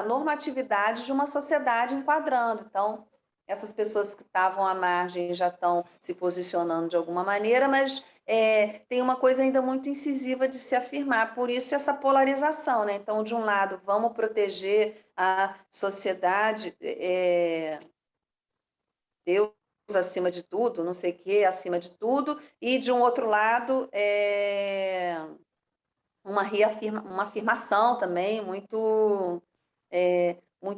normatividade de uma sociedade enquadrando. Então, essas pessoas que estavam à margem já estão se posicionando de alguma maneira, mas tem uma coisa ainda muito incisiva de se afirmar, por isso essa polarização, né? Então, de um lado, vamos proteger a sociedade, Deus acima de tudo, não sei o que, acima de tudo, e de um outro lado, uma afirmação também muito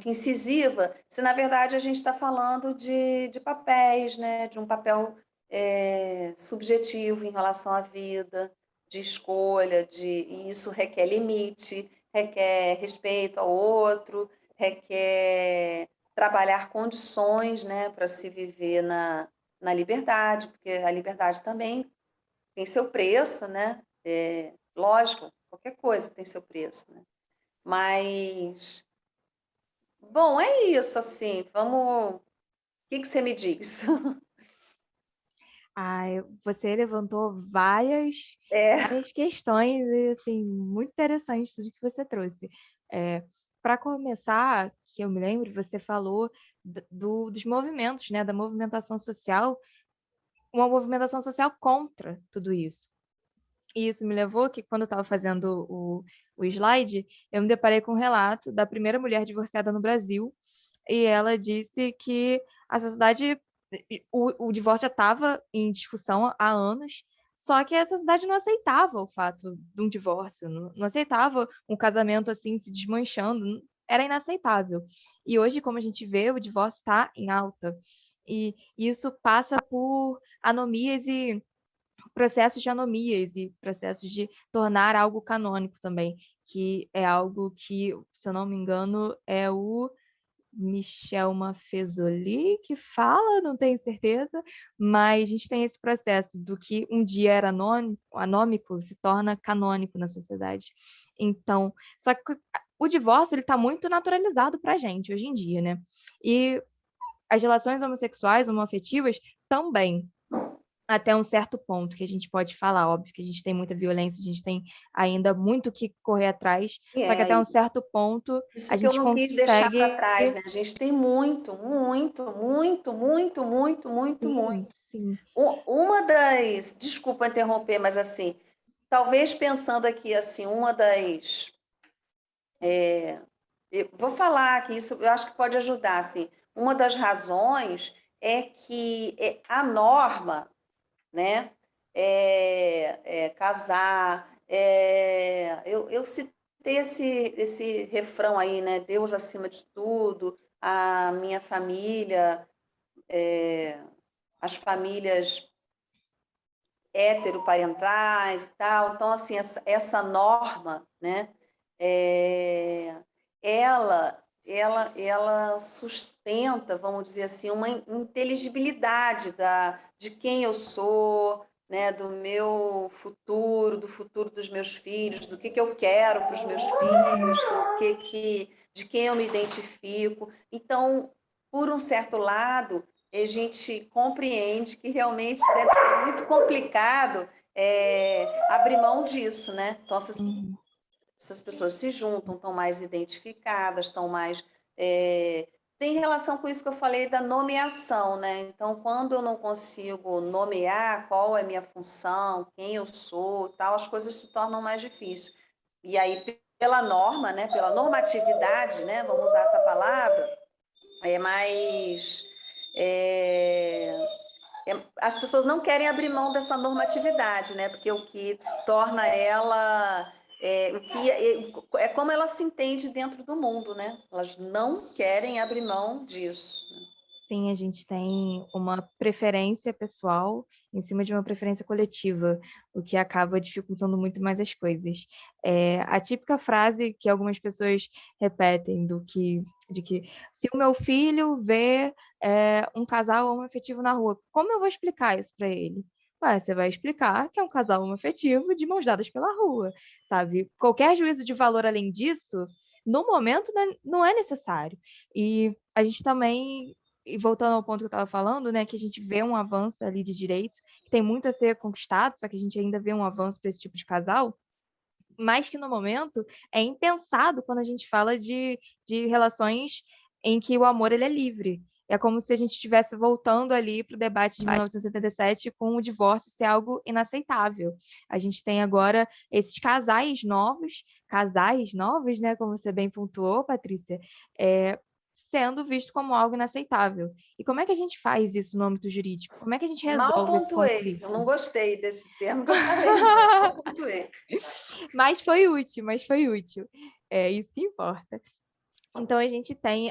incisiva, se na verdade a gente está falando de papéis, né? De um papel subjetivo em relação à vida, de escolha, e isso requer limite, requer respeito ao outro, requer trabalhar condições, né, para se viver na liberdade, porque a liberdade também tem seu preço, né? Lógico, qualquer coisa tem seu preço, né? Mas, bom, é isso, assim, vamos... O que você me diz? Você levantou várias, É, várias questões, e, assim, muito interessantes tudo que você trouxe. Para começar, que eu me lembro, você falou dos movimentos, né, da movimentação social, uma movimentação social contra tudo isso. E isso me levou que, quando eu estava fazendo o slide, eu me deparei com um relato da primeira mulher divorciada no Brasil, e ela disse que a sociedade, o divórcio já estava em discussão há anos, só que a sociedade não aceitava o fato de um divórcio, não aceitava um casamento assim se desmanchando, era inaceitável. E hoje, como a gente vê, o divórcio está em alta. E isso passa por anomias e processos de anomias e processos de tornar algo canônico também, que é algo que, se eu não me engano, é o Michel Maffezoli que fala, não tenho certeza, mas a gente tem esse processo do que um dia era anômico se torna canônico na sociedade. Então, só que o divórcio ele está muito naturalizado para a gente hoje em dia, né? E as relações homossexuais, homoafetivas, também até um certo ponto que a gente pode falar, óbvio que a gente tem muita violência, a gente tem ainda muito que correr atrás, só que até um certo ponto a isso que eu gente não quis deixar para consegue. trás, né? A gente tem muito, muito, muito, muito, muito, muito, Sim, muito. sim. Uma das, desculpa interromper, mas assim, talvez pensando aqui assim, eu vou falar que isso eu acho que pode ajudar, assim, uma das razões é que a norma, né, casar, eu citei esse refrão aí, né, Deus acima de tudo, a minha família, as famílias heteroparentais e tal. Então, assim, essa norma, né, é, ela sustenta, vamos dizer assim, uma inteligibilidade de quem eu sou, né, do meu futuro, do futuro dos meus filhos, do que eu quero para os meus filhos, de quem eu me identifico. Então, por um certo lado, a gente compreende que realmente deve ser muito complicado abrir mão disso, né? Então, Uhum. essas pessoas se juntam, estão mais identificadas, estão mais. Tem relação com isso que eu falei da nomeação, né? Então, quando eu não consigo nomear qual é a minha função, quem eu sou, tal, as coisas se tornam mais difíceis. E aí, pela norma, né? Pela normatividade, né? Vamos usar essa palavra, é mais. é, as pessoas não querem abrir mão dessa normatividade, né? Porque o que torna ela é como ela se entende dentro do mundo, né? Elas não querem abrir mão disso. sim, a gente tem uma preferência pessoal em cima de uma preferência coletiva, o que acaba dificultando muito mais as coisas. A típica frase que algumas pessoas repetem de que se o meu filho vê um casal homoafetivo na rua, como eu vou explicar isso para ele? Ué, você vai explicar que é um casal homoafetivo de mãos dadas pela rua, sabe? Qualquer juízo de valor além disso, no momento, não é necessário. E a gente também, e voltando ao ponto que eu estava falando, né, que a gente vê um avanço ali de direito, que tem muito a ser conquistado, só que a gente ainda vê um avanço para esse tipo de casal, mas que no momento é impensado quando a gente fala de relações em que o amor ele é livre. É como se a gente estivesse voltando ali para o debate de 1977 com o divórcio ser algo inaceitável. A gente tem agora esses casais novos, né, como você bem pontuou, Patrícia, sendo visto como algo inaceitável. E como é que a gente faz isso no âmbito jurídico? Como é que a gente Mal resolve esse pontuei, conflito? eu não gostei desse termo que eu falei, não. Mal pontuei. Mas foi útil, mas foi útil. É isso que importa. Então a gente tem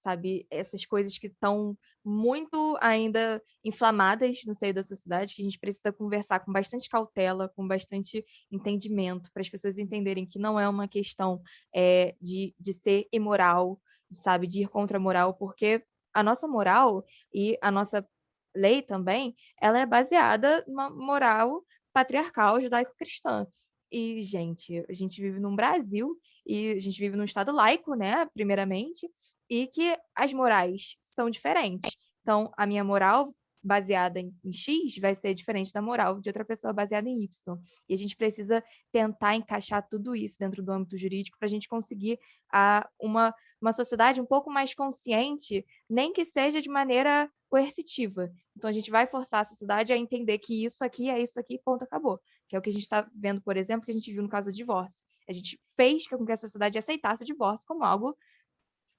sabe, essas coisas que estão muito ainda inflamadas no seio da sociedade, que a gente precisa conversar com bastante cautela, com bastante entendimento, para as pessoas entenderem que não é uma questão de ser imoral, sabe, de ir contra a moral, porque a nossa moral e a nossa lei também, ela é baseada numa moral patriarcal judaico-cristã. E, gente, a gente vive num Brasil e a gente vive num estado laico, né, primeiramente, e que as morais são diferentes. Então, a minha moral baseada em X vai ser diferente da moral de outra pessoa baseada em Y. E a gente precisa tentar encaixar tudo isso dentro do âmbito jurídico para a gente conseguir uma sociedade um pouco mais consciente, nem que seja de maneira coercitiva. Então, a gente vai forçar a sociedade a entender que isso aqui, ponto, acabou. Que é o que a gente está vendo, por exemplo, que a gente viu no caso do divórcio. A gente fez com que a sociedade aceitasse o divórcio como algo,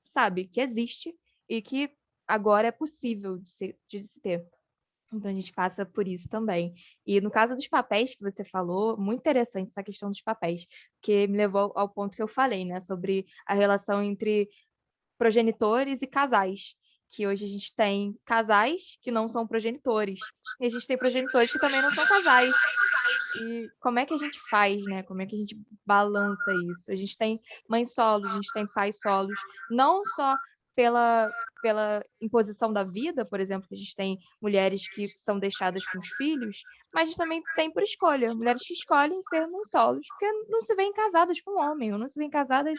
sabe, que existe e que agora é possível de se ter. Então, a gente passa por isso também. E no caso dos papéis que você falou, muito interessante essa questão dos papéis, que me levou ao ponto que eu falei, né, sobre a relação entre progenitores e casais. Que hoje a gente tem casais que não são progenitores, e a gente tem progenitores que também não são casais. E como é que a gente faz, né? Como é que a gente balança isso? A gente tem mães solos, a gente tem pais solos, não só pela imposição da vida, por exemplo, que a gente tem mulheres que são deixadas com os filhos, mas a gente também tem por escolha, mulheres que escolhem ser mães solos, porque não se veem casadas com homem, ou não se veem casadas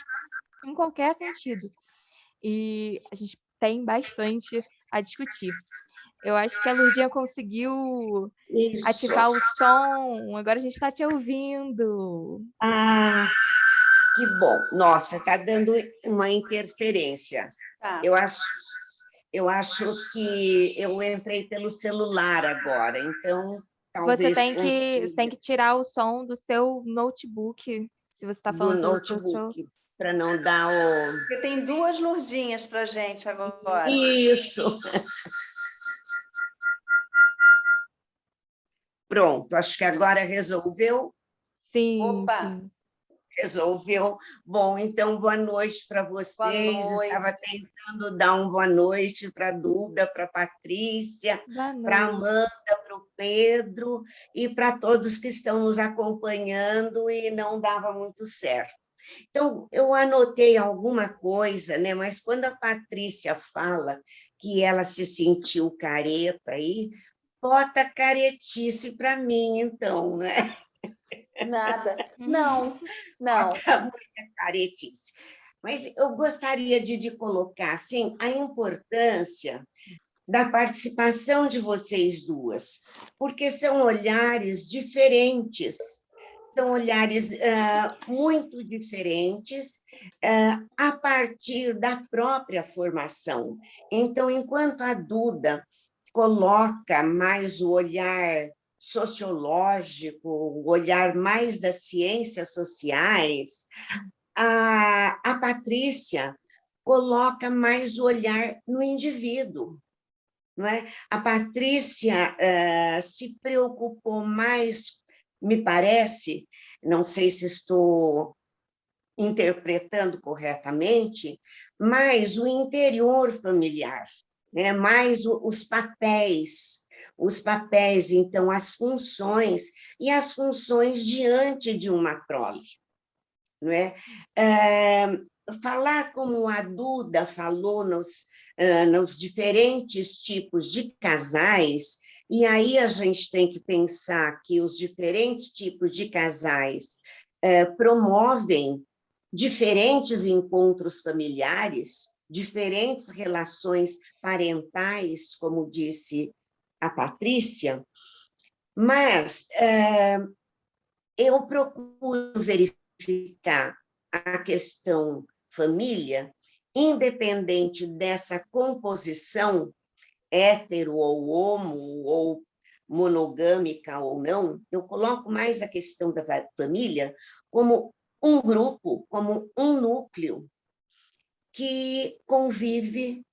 em qualquer sentido. E a gente tem bastante a discutir. Eu acho que a Lurdinha conseguiu Isso. ativar o som. Agora a gente está te ouvindo. Ah, que bom. Nossa, está dando uma interferência. Tá. Eu acho que eu entrei pelo celular agora, então Você talvez tem consiga que tirar o som do seu notebook, se você está do falando pelo seu celular. notebook, para não dar o... Porque tem duas Lurdinhas para gente agora. Isso. Pronto, acho que agora resolveu. Sim, Opa, sim. Resolveu. Bom, então, boa noite para boa vocês. Estava noite. tentando dar uma boa noite para a Duda, para a Patrícia, Boa para a noite. Amanda, para o Pedro e para todos que estão nos acompanhando e não dava muito certo. Então, eu anotei alguma coisa, né? Mas quando a Patrícia fala que ela se sentiu careta aí, bota caretice para mim, então, né? Nada. Não, não. Muita caretice. Mas eu gostaria de colocar assim, a importância da participação de vocês duas, porque são olhares diferentes, são olhares muito diferentes a partir da própria formação. Então, enquanto a Duda coloca mais o olhar sociológico, o olhar mais das ciências sociais, a Patrícia coloca mais o olhar no indivíduo. Não é? A Patrícia se preocupou mais, me parece, não sei se estou interpretando corretamente, mais o interior familiar. né? Mais os papéis, então, as funções, e as funções diante de uma prole, não é? Falar como a Duda falou nos diferentes tipos de casais, e aí a gente tem que pensar que os diferentes tipos de casais promovem diferentes encontros familiares, diferentes relações parentais, como disse a Patrícia, mas eu procuro verificar a questão família, independente dessa composição hétero ou homo, ou monogâmica ou não, eu coloco mais a questão da família como um grupo, como um núcleo que convive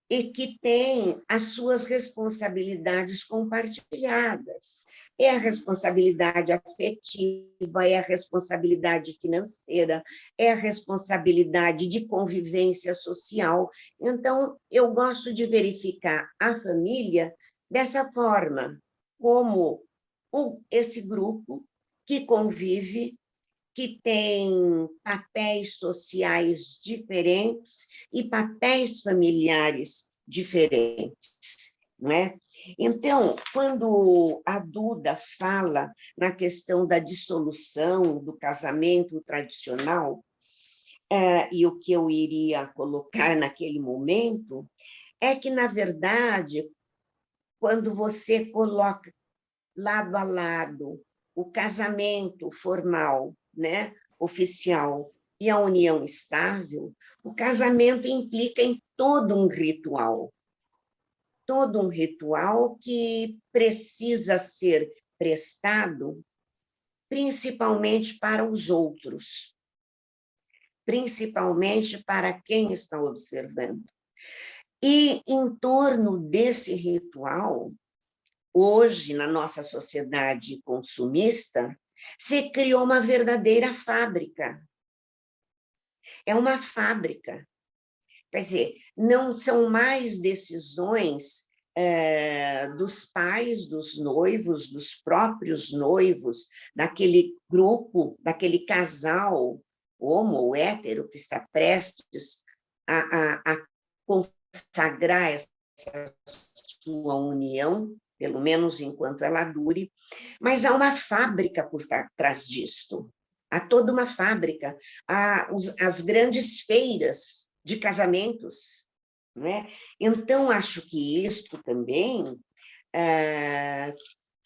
e que tem as suas responsabilidades compartilhadas. É a responsabilidade afetiva, é a responsabilidade financeira, é a responsabilidade de convivência social. Então, eu gosto de verificar a família dessa forma, como esse grupo que convive, que tem papéis sociais diferentes e papéis familiares diferentes, não é? Então, quando a Duda fala na questão da dissolução do casamento tradicional, e o que eu iria colocar naquele momento, é que, na verdade, quando você coloca lado a lado o casamento formal, né, oficial, e a união estável, o casamento implica em todo um ritual que precisa ser prestado principalmente para os outros, principalmente para quem está observando. E em torno desse ritual, hoje, na nossa sociedade consumista, se criou uma verdadeira fábrica. É uma fábrica. Quer dizer, não são mais decisões dos pais dos noivos, dos próprios noivos, daquele grupo, daquele casal homo ou hétero que está prestes a consagrar essa sua união, pelo menos enquanto ela dure, mas há uma fábrica por trás disto. Há toda uma fábrica, há as grandes feiras de casamentos, né? Então, acho que isto também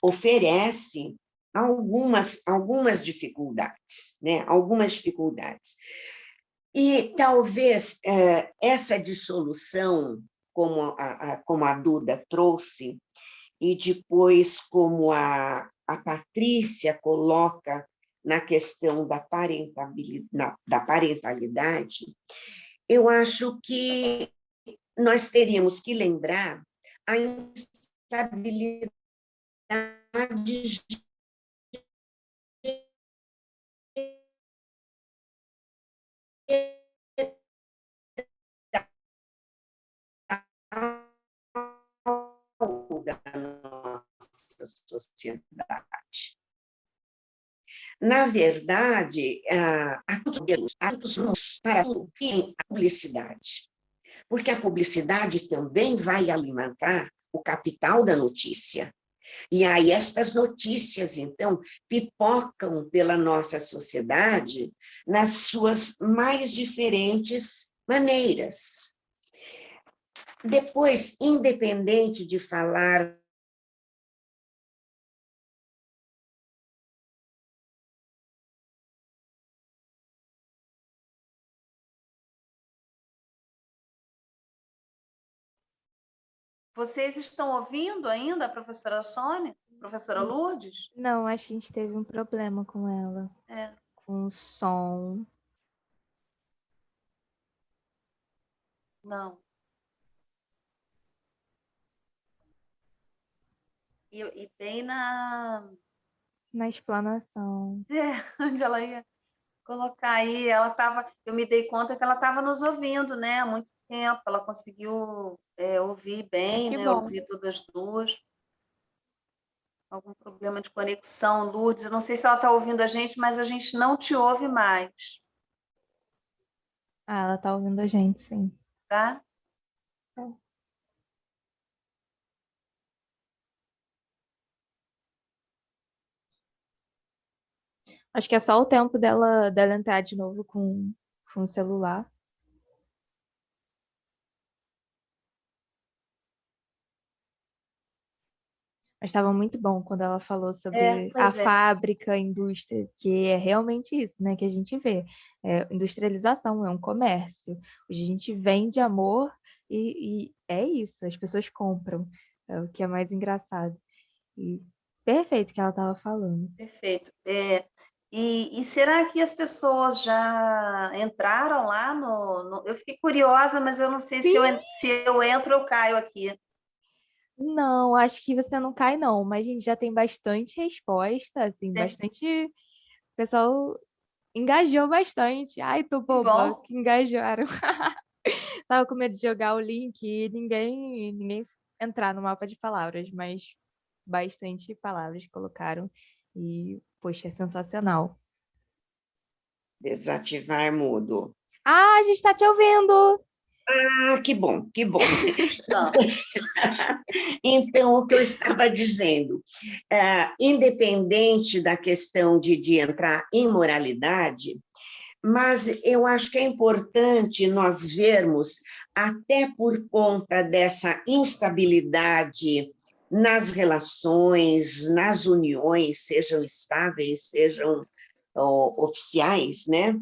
oferece algumas dificuldades, né? Algumas dificuldades. E talvez essa dissolução, como a Duda trouxe, e depois como a Patrícia coloca na questão da parentalidade, eu acho que nós teríamos que lembrar a instabilidade da nossa sociedade. Na verdade, há todos para tudo tem a publicidade, porque a publicidade também vai alimentar o capital da notícia. E aí estas notícias, então, pipocam pela nossa sociedade nas suas mais diferentes maneiras. Depois, independente de falar Vocês estão ouvindo ainda a professora Sônia? Professora Lourdes? Não, acho que a gente teve um problema com ela, com o som. Não. E bem Na explanação. onde ela ia colocar aí, eu me dei conta que ela estava nos ouvindo, né, há muito tempo, ela conseguiu ouvir bem, Que né, bom. ouvir todas as duas. Algum problema de conexão, Lourdes, eu não sei se ela está ouvindo a gente, mas a gente não te ouve mais, Ah, ela tá ouvindo a gente, sim. tá? Acho que é só o tempo dela entrar de novo com o celular. Mas estava muito bom quando ela falou sobre a Pois é. fábrica, a indústria, que é realmente isso, né, que a gente vê. É industrialização, é um comércio. Hoje a gente vende amor e é isso, as pessoas compram. É o que é mais engraçado. E perfeito que ela estava falando. Perfeito. E será que as pessoas já entraram lá Eu fiquei curiosa, mas eu não sei se Sim. se eu entro ou caio aqui. Não, acho que você não cai, não, mas a gente já tem bastante resposta, assim, Sim, bastante. O pessoal engajou bastante. Ai, tô que boba, bom. que engajaram. Tava com medo de jogar o link e ninguém entrar no mapa de palavras, mas bastante palavras colocaram. E, poxa, é sensacional. Desativar mudo. Ah, a gente tá te ouvindo! Ah, que bom, que bom. Estamos. Então, o que eu estava dizendo, independente da questão de entrar em moralidade, mas eu acho que é importante nós vermos, até por conta dessa instabilidade nas relações, nas uniões, sejam estáveis, sejam oficiais, né?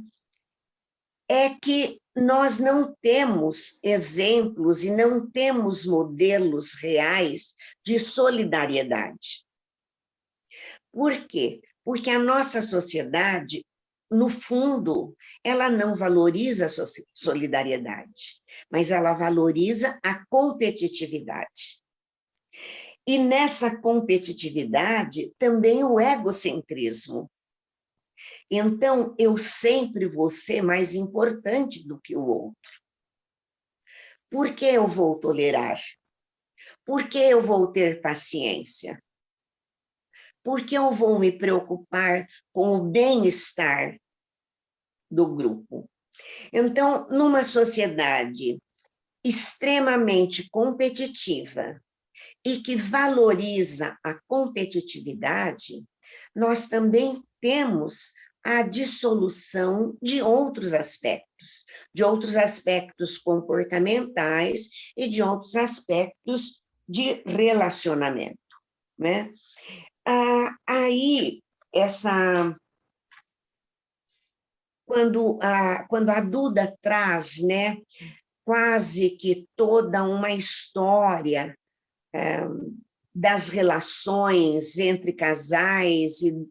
É que nós não temos exemplos e não temos modelos reais de solidariedade. Por quê? Porque a nossa sociedade, no fundo, ela não valoriza a solidariedade, mas ela valoriza a competitividade. E nessa competitividade também o egocentrismo. Então, eu sempre vou ser mais importante do que o outro. Por que eu vou tolerar? Por que eu vou ter paciência? Por que eu vou me preocupar com o bem-estar do grupo? Então, numa sociedade extremamente competitiva e que valoriza a competitividade, nós também temos a dissolução de outros aspectos comportamentais e de outros aspectos de relacionamento, né? Aí, quando a Duda traz, né, quase que toda uma história das relações entre casais e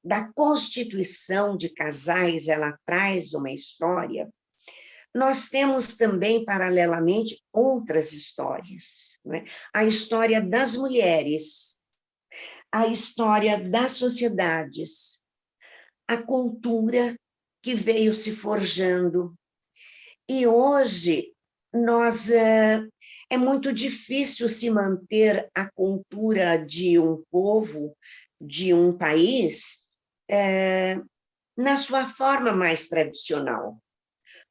da constituição de casais, ela traz uma história. Nós temos também, paralelamente, outras histórias, né? A história das mulheres, a história das sociedades, a cultura que veio se forjando. E hoje é muito difícil se manter a cultura de um povo, de um país, na sua forma mais tradicional.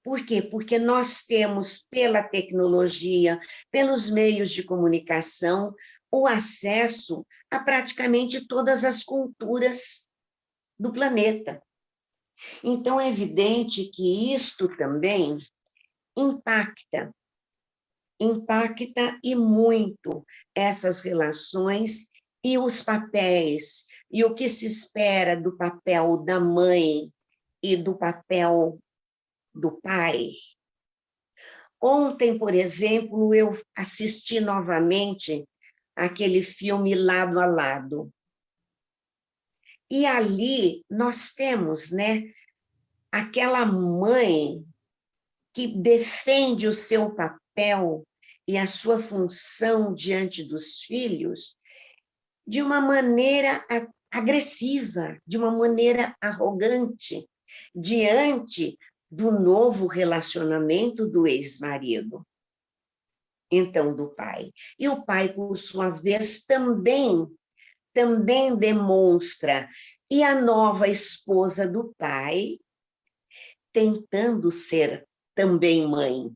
Por quê? Porque nós temos, pela tecnologia, pelos meios de comunicação, o acesso a praticamente todas as culturas do planeta. Então, é evidente que isto também impacta e muito essas relações e os papéis, e o que se espera do papel da mãe e do papel do pai. Ontem, por exemplo, eu assisti novamente aquele filme Lado a Lado. E ali nós temos, né, aquela mãe que defende o seu papel e a sua função diante dos filhos de uma maneira agressiva, de uma maneira arrogante, diante do novo relacionamento do ex-marido, então do pai. E o pai, por sua vez, também demonstra, e a nova esposa do pai, tentando ser também mãe.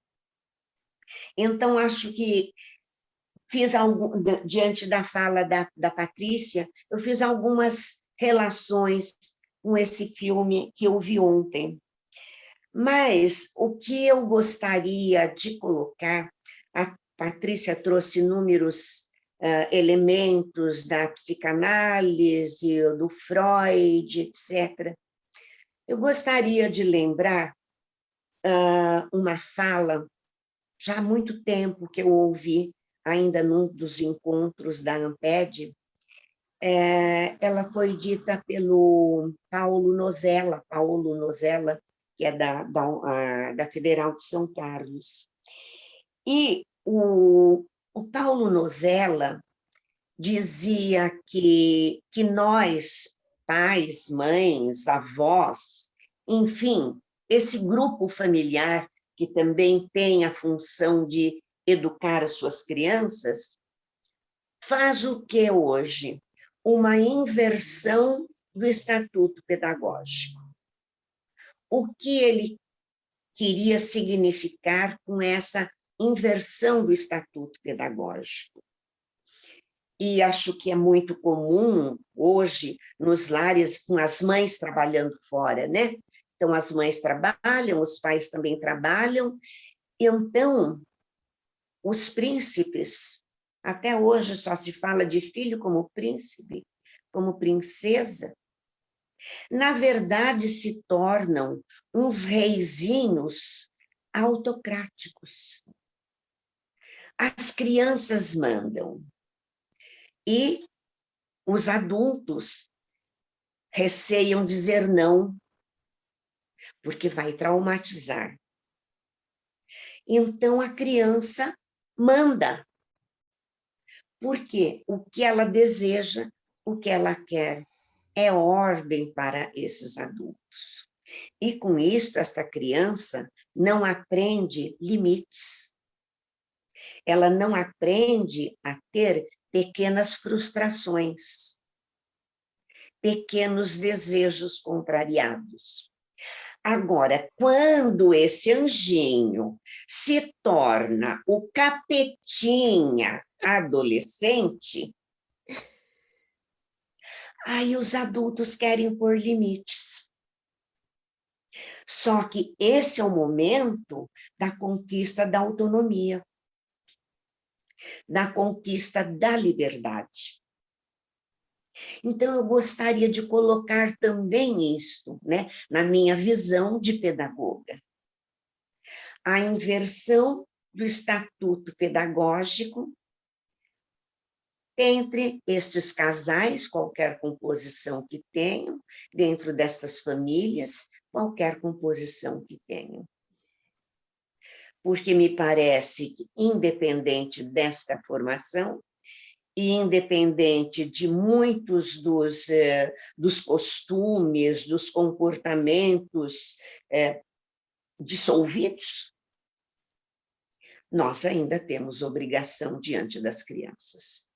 Então, acho que diante da fala da Patrícia, eu fiz algumas relações com esse filme que eu vi ontem. Mas o que eu gostaria de colocar, a Patrícia trouxe inúmeros elementos da psicanálise, do Freud, etc. Eu gostaria de lembrar uma fala, já há muito tempo que eu ouvi, ainda num dos encontros da Amped, ela foi dita pelo Paulo Nozella, que é da Federal de São Carlos. E o Paulo Nozella dizia que nós, pais, mães, avós, enfim, esse grupo familiar que também tem a função de educar as suas crianças, faz o que hoje? Uma inversão do estatuto pedagógico. O que ele queria significar com essa inversão do estatuto pedagógico? E acho que é muito comum hoje nos lares com as mães trabalhando fora, né? Então, as mães trabalham, os pais também trabalham. Então, os príncipes, até hoje só se fala de filho como príncipe, como princesa, na verdade se tornam uns reizinhos autocráticos. As crianças mandam e os adultos receiam dizer não, porque vai traumatizar. Então a criança manda, porque o que ela deseja, o que ela quer, é ordem para esses adultos. E com isso, esta criança não aprende limites. Ela não aprende a ter pequenas frustrações, pequenos desejos contrariados. Agora, quando esse anjinho se torna o capetinha adolescente, aí os adultos querem pôr limites. Só que esse é o momento da conquista da autonomia, da conquista da liberdade. Então, eu gostaria de colocar também isto, né, na minha visão de pedagoga. A inversão do estatuto pedagógico entre estes casais, qualquer composição que tenham, dentro destas famílias, qualquer composição que tenham. Porque me parece que, independente desta formação, e independente de muitos dos costumes, dos comportamentos dissolvidos, nós ainda temos obrigação diante das crianças.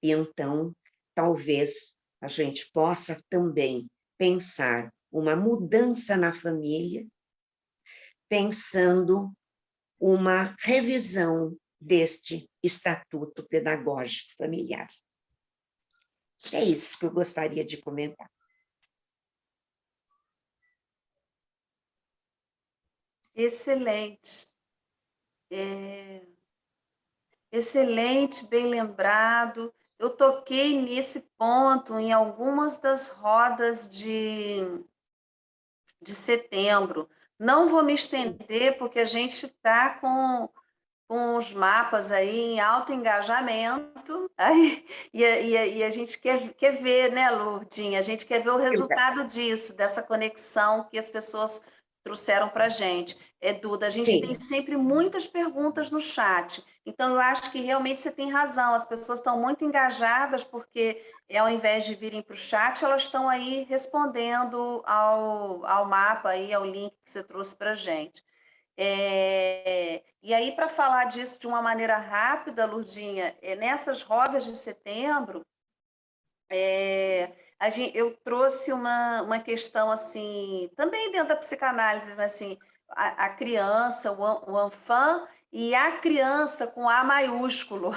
E então, talvez a gente possa também pensar uma mudança na família, pensando uma revisão deste estatuto pedagógico familiar. É isso que eu gostaria de comentar. Excelente. Excelente, bem lembrado. Eu toquei nesse ponto em algumas das rodas de setembro. Não vou me estender, porque a gente está com os mapas aí em alto engajamento, aí, e a gente quer ver, né, Lourdinha? A gente quer ver o resultado disso, dessa conexão que as pessoas trouxeram para a gente. Duda, a gente Sim. tem sempre muitas perguntas no chat, então eu acho que realmente você tem razão, as pessoas estão muito engajadas, porque ao invés de virem para o chat, elas estão aí respondendo ao mapa, aí, ao link que você trouxe para a gente. E aí, para falar disso de uma maneira rápida, Lurdinha, nessas rodas de setembro, eu trouxe uma questão assim, também dentro da psicanálise, mas assim, a criança, o enfant, e a criança com A maiúsculo,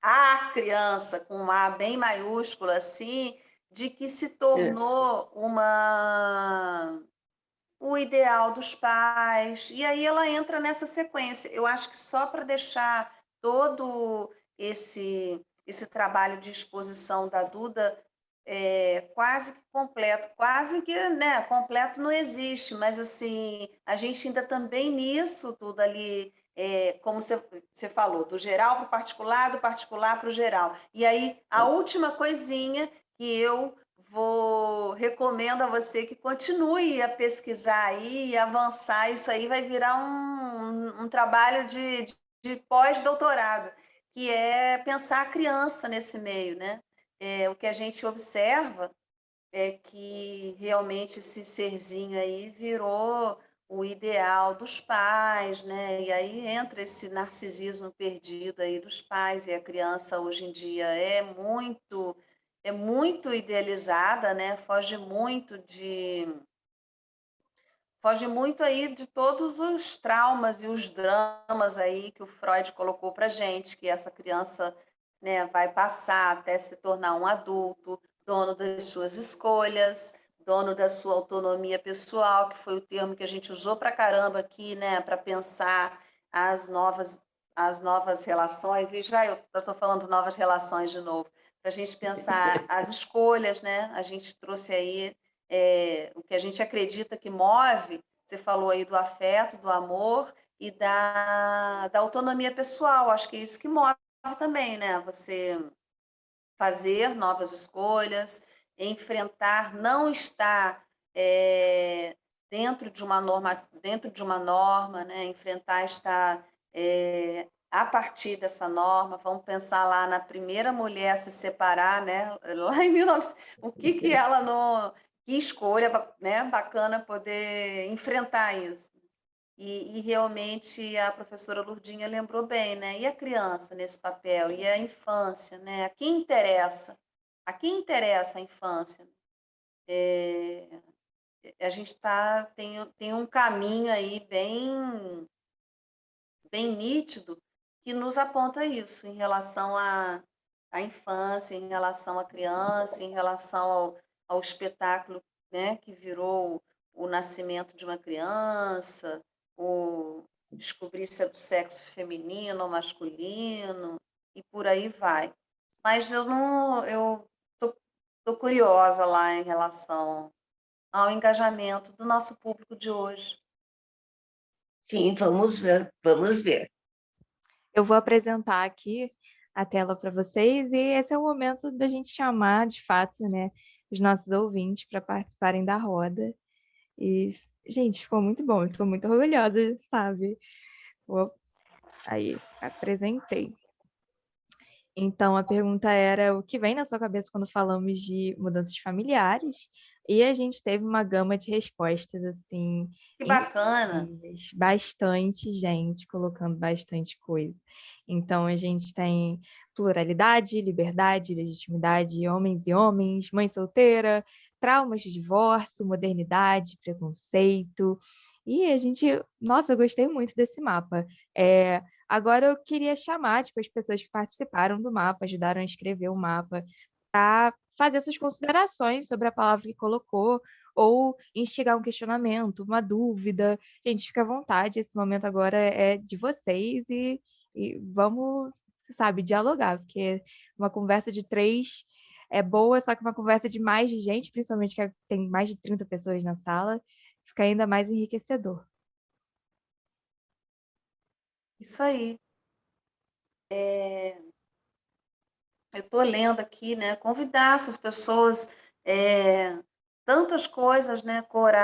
a criança com um A bem maiúsculo, assim, de que se tornou o ideal dos pais, e aí ela entra nessa sequência. Eu acho que só para deixar todo esse trabalho de exposição da Duda quase que completo, quase que, né, completo não existe, mas assim, a gente ainda também nisso tudo ali, como você falou, do geral para o particular, do particular para o geral. E aí, a última coisinha que eu recomendo a você que continue a pesquisar aí e avançar, isso aí vai virar um trabalho de pós-doutorado, que é pensar a criança nesse meio, né? O que a gente observa é que realmente esse serzinho aí virou o ideal dos pais, né? E aí entra esse narcisismo perdido aí dos pais, e a criança hoje em dia é muito idealizada, né? Foge muito aí de todos os traumas e os dramas aí que o Freud colocou para gente, que essa criança, né, vai passar até se tornar um adulto, dono das suas escolhas, dono da sua autonomia pessoal, que foi o termo que a gente usou para caramba aqui, né, para pensar as novas relações, e já eu estou falando novas relações de novo, para a gente pensar as escolhas, né? A gente trouxe aí o que a gente acredita que move, você falou aí do afeto, do amor e da autonomia pessoal, acho que é isso que move também, né? Você fazer novas escolhas, enfrentar, não estar dentro de uma norma, né? Enfrentar estar a partir dessa norma. Vamos pensar lá na primeira mulher a se separar, né? Lá em 1900, o que ela não, que escolha, né? Bacana poder enfrentar isso. E realmente a professora Lurdinha lembrou bem, né? E a criança nesse papel? E a infância, né? A quem interessa? A quem interessa a infância? A gente tem um caminho aí bem nítido que nos aponta isso em relação à infância, em relação à criança, em relação ao espetáculo, né, que virou o nascimento de uma criança, o descobrir se é do sexo feminino ou masculino, e por aí vai. Mas eu tô curiosa lá em relação ao engajamento do nosso público de hoje. Sim, vamos ver, vamos ver. Eu vou apresentar aqui a tela para vocês e esse é o momento da gente chamar, de fato, né, os nossos ouvintes para participarem da roda. E, gente, ficou muito bom, estou muito orgulhosa, sabe? Aí, apresentei. Então, a pergunta era o que vem na sua cabeça quando falamos de mudanças familiares? E a gente teve uma gama de respostas, assim, Que bacana! incríveis. Bastante gente colocando bastante coisa. Então, a gente tem pluralidade, liberdade, legitimidade, homens e homens, mãe solteira, traumas de divórcio, modernidade, preconceito. E a gente, nossa, eu gostei muito desse mapa. Agora eu queria chamar, tipo, as pessoas que participaram do mapa, ajudaram a escrever o mapa, para fazer suas considerações sobre a palavra que colocou, ou instigar um questionamento, uma dúvida. Gente, fica à vontade, esse momento agora é de vocês e vamos, sabe, dialogar, porque uma conversa de três é boa, só que uma conversa de mais de gente, principalmente que tem mais de 30 pessoas na sala, fica ainda mais enriquecedor. Isso aí. Eu estou lendo aqui, né? Convidar essas pessoas, tantas coisas, né?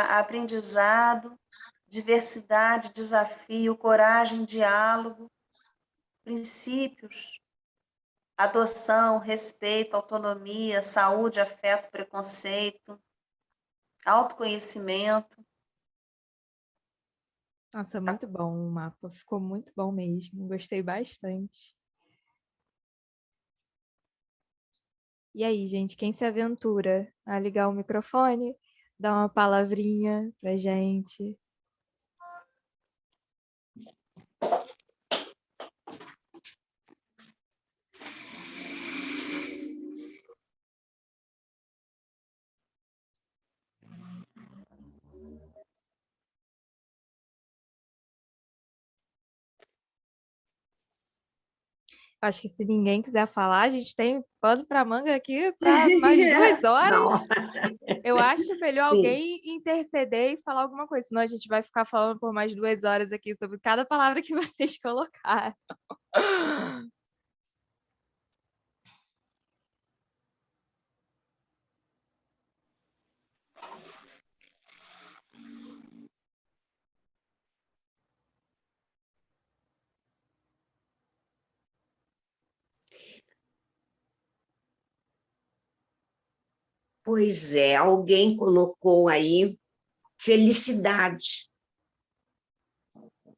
Aprendizado, diversidade, desafio, coragem, diálogo, princípios, adoção, respeito, autonomia, saúde, afeto, preconceito, autoconhecimento. Nossa, muito bom o mapa, ficou muito bom mesmo, gostei bastante. E aí, gente, quem se aventura a ligar o microfone, dar uma palavrinha pra gente? Acho que se ninguém quiser falar, a gente tem pano para manga aqui para mais 2 horas. Não. Eu acho melhor Sim. alguém interceder e falar alguma coisa, senão a gente vai ficar falando por mais 2 horas aqui sobre cada palavra que vocês colocaram. Pois é, alguém colocou aí felicidade.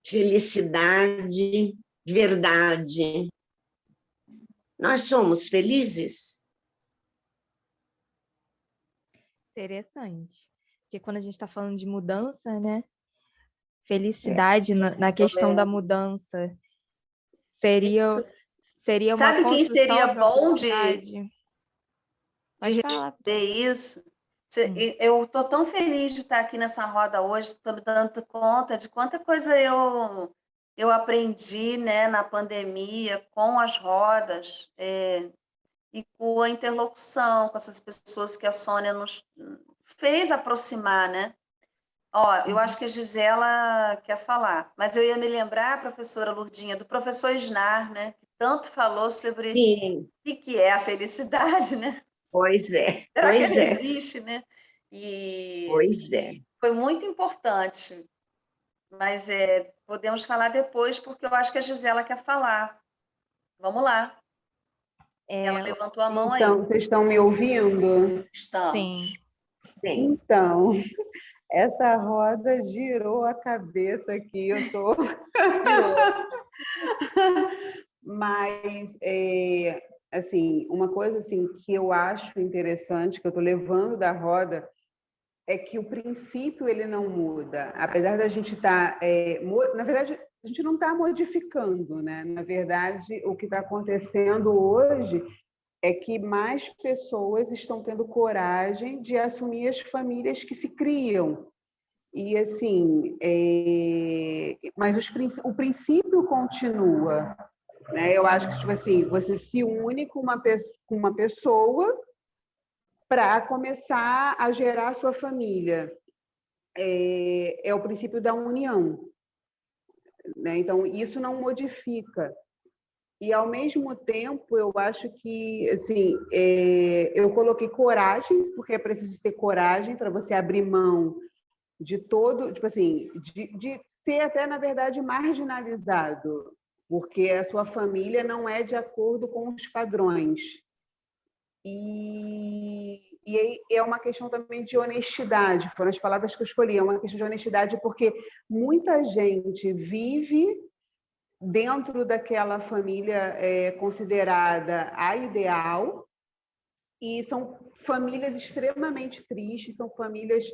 Felicidade, verdade. Nós somos felizes? Interessante. Porque quando a gente está falando de mudança, né? Felicidade na questão da mudança seria uma Sabe quem construção seria de uma bom felicidade. Pode falar. responder isso? Eu estou tão feliz de estar aqui nessa roda hoje, estou me dando conta de quanta coisa eu aprendi, né, na pandemia, com as rodas, e com a interlocução com essas pessoas que a Sônia nos fez aproximar, né? Ó, eu acho que a Gisela quer falar, mas eu ia me lembrar, professora Lurdinha, do professor Snar, né? Que tanto falou sobre Sim, o que é a felicidade, né? pois é, Será que pois ela é, existe, né? E pois é. foi muito importante, mas podemos falar depois, porque eu acho que a Gisela quer falar. Vamos lá. Ela levantou a mão aí. Então, vocês estão me ouvindo? Estamos. Sim. Sim. Então, essa roda girou a cabeça aqui, eu tô. Mas, assim, uma coisa assim que eu acho interessante, que eu estou levando da roda, é que o princípio ele não muda. Apesar da gente estar... na verdade, a gente não está modificando, né? Na verdade, o que está acontecendo hoje é que mais pessoas estão tendo coragem de assumir as famílias que se criam. E, assim, mas o princípio continua. Né? Eu acho que, tipo assim, você se une com uma pessoa para começar a gerar a sua família. É o princípio da união. Né? Então, isso não modifica. E, ao mesmo tempo, eu acho que, assim, eu coloquei coragem, porque é preciso ter coragem para você abrir mão de todo, tipo assim, de ser até, na verdade, marginalizado, porque a sua família não é de acordo com os padrões. E é uma questão também de honestidade, foram as palavras que eu escolhi, é uma questão de honestidade, porque muita gente vive dentro daquela família considerada a ideal, e são famílias extremamente tristes, são famílias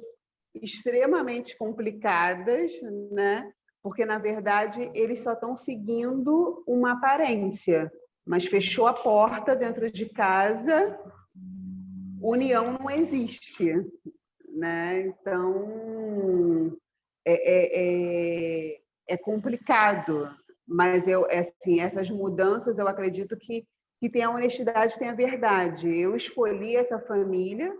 extremamente complicadas, né? Porque, na verdade, eles só estão seguindo uma aparência, mas fechou a porta dentro de casa, união não existe. Né? Então, é complicado, mas assim, essas mudanças, eu acredito que tem a honestidade, tem a verdade. Eu escolhi essa família,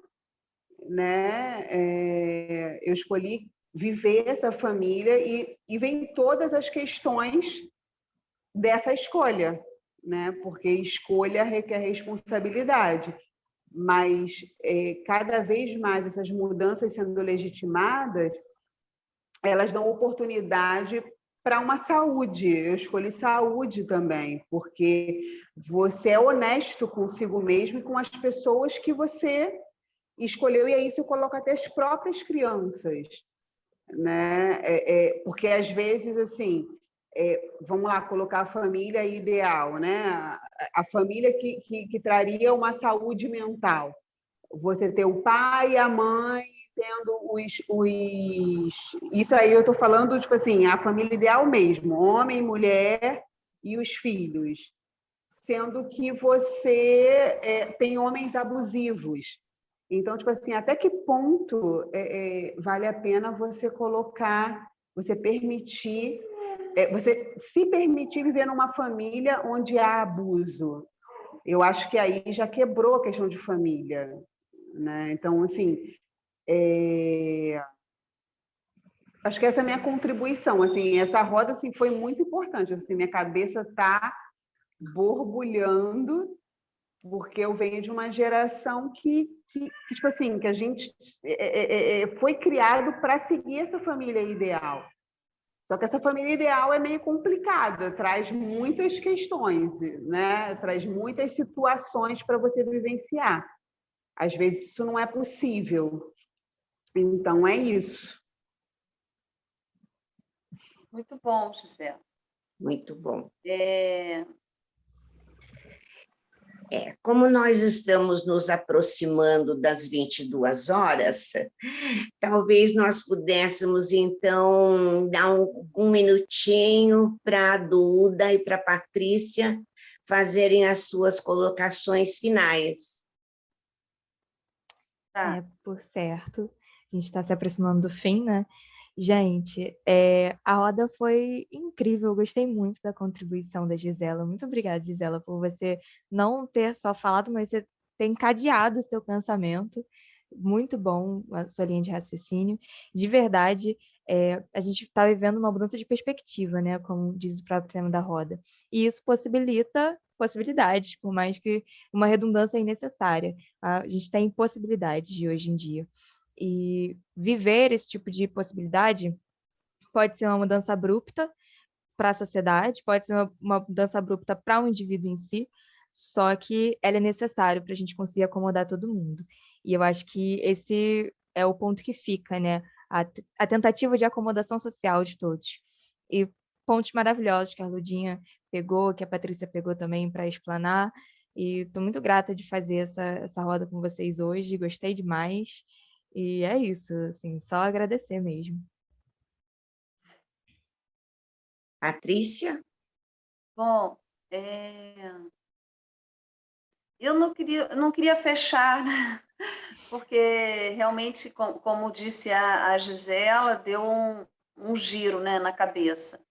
né? Eu escolhi viver essa família e vem todas as questões dessa escolha, né? Porque escolha requer responsabilidade, mas cada vez mais essas mudanças sendo legitimadas, elas dão oportunidade para uma saúde. Eu escolhi saúde também, porque você é honesto consigo mesmo e com as pessoas que você escolheu, e aí isso eu coloco até as próprias crianças, né? Porque às vezes, assim, vamos lá, colocar a família ideal, né? A família que traria uma saúde mental. Você ter o pai e a mãe tendo Isso aí eu estou falando, tipo assim, a família ideal mesmo, homem, mulher e os filhos. Sendo que você tem homens abusivos. Então, tipo assim, até que ponto vale a pena você colocar, você permitir, você se permitir viver numa família onde há abuso? Eu acho que aí já quebrou a questão de família, né? Então, assim, acho que essa é a minha contribuição. Assim, essa roda assim, foi muito importante. Assim, minha cabeça está borbulhando, porque eu venho de uma geração tipo assim, que a gente foi criado para seguir essa família ideal. Só que essa família ideal é meio complicada, traz muitas questões, né? Traz muitas situações para você vivenciar. Às vezes isso não é possível. Então é isso. Muito bom, Gisela. Muito bom. Como nós estamos nos aproximando das 22 horas, talvez nós pudéssemos, então, dar um minutinho para a Duda e para a Patrícia fazerem as suas colocações finais. Tá. Por certo. A gente está se aproximando do fim, né? Gente, a roda foi incrível, eu gostei muito da contribuição da Gisela. Muito obrigada, Gisela, por você não ter só falado, mas você ter encadeado o seu pensamento. Muito bom a sua linha de raciocínio. De verdade, a gente está vivendo uma mudança de perspectiva, né? Como diz o próprio tema da roda. E isso possibilita possibilidades, por mais que uma redundância é necessária. A gente tem possibilidades de hoje em dia. E viver esse tipo de possibilidade pode ser uma mudança abrupta para a sociedade, pode ser uma mudança abrupta para o indivíduo em si, só que ela é necessária para a gente conseguir acomodar todo mundo. E eu acho que esse é o ponto que fica, né? A tentativa de acomodação social de todos. E pontos maravilhosos que a Ludinha pegou, que a Patrícia pegou também para explanar. E estou muito grata de fazer essa roda com vocês hoje, gostei demais. E é isso, assim, só agradecer mesmo. Patrícia? Bom, eu não queria fechar, né? Porque realmente, como disse a Gisela, deu um giro, né, na cabeça.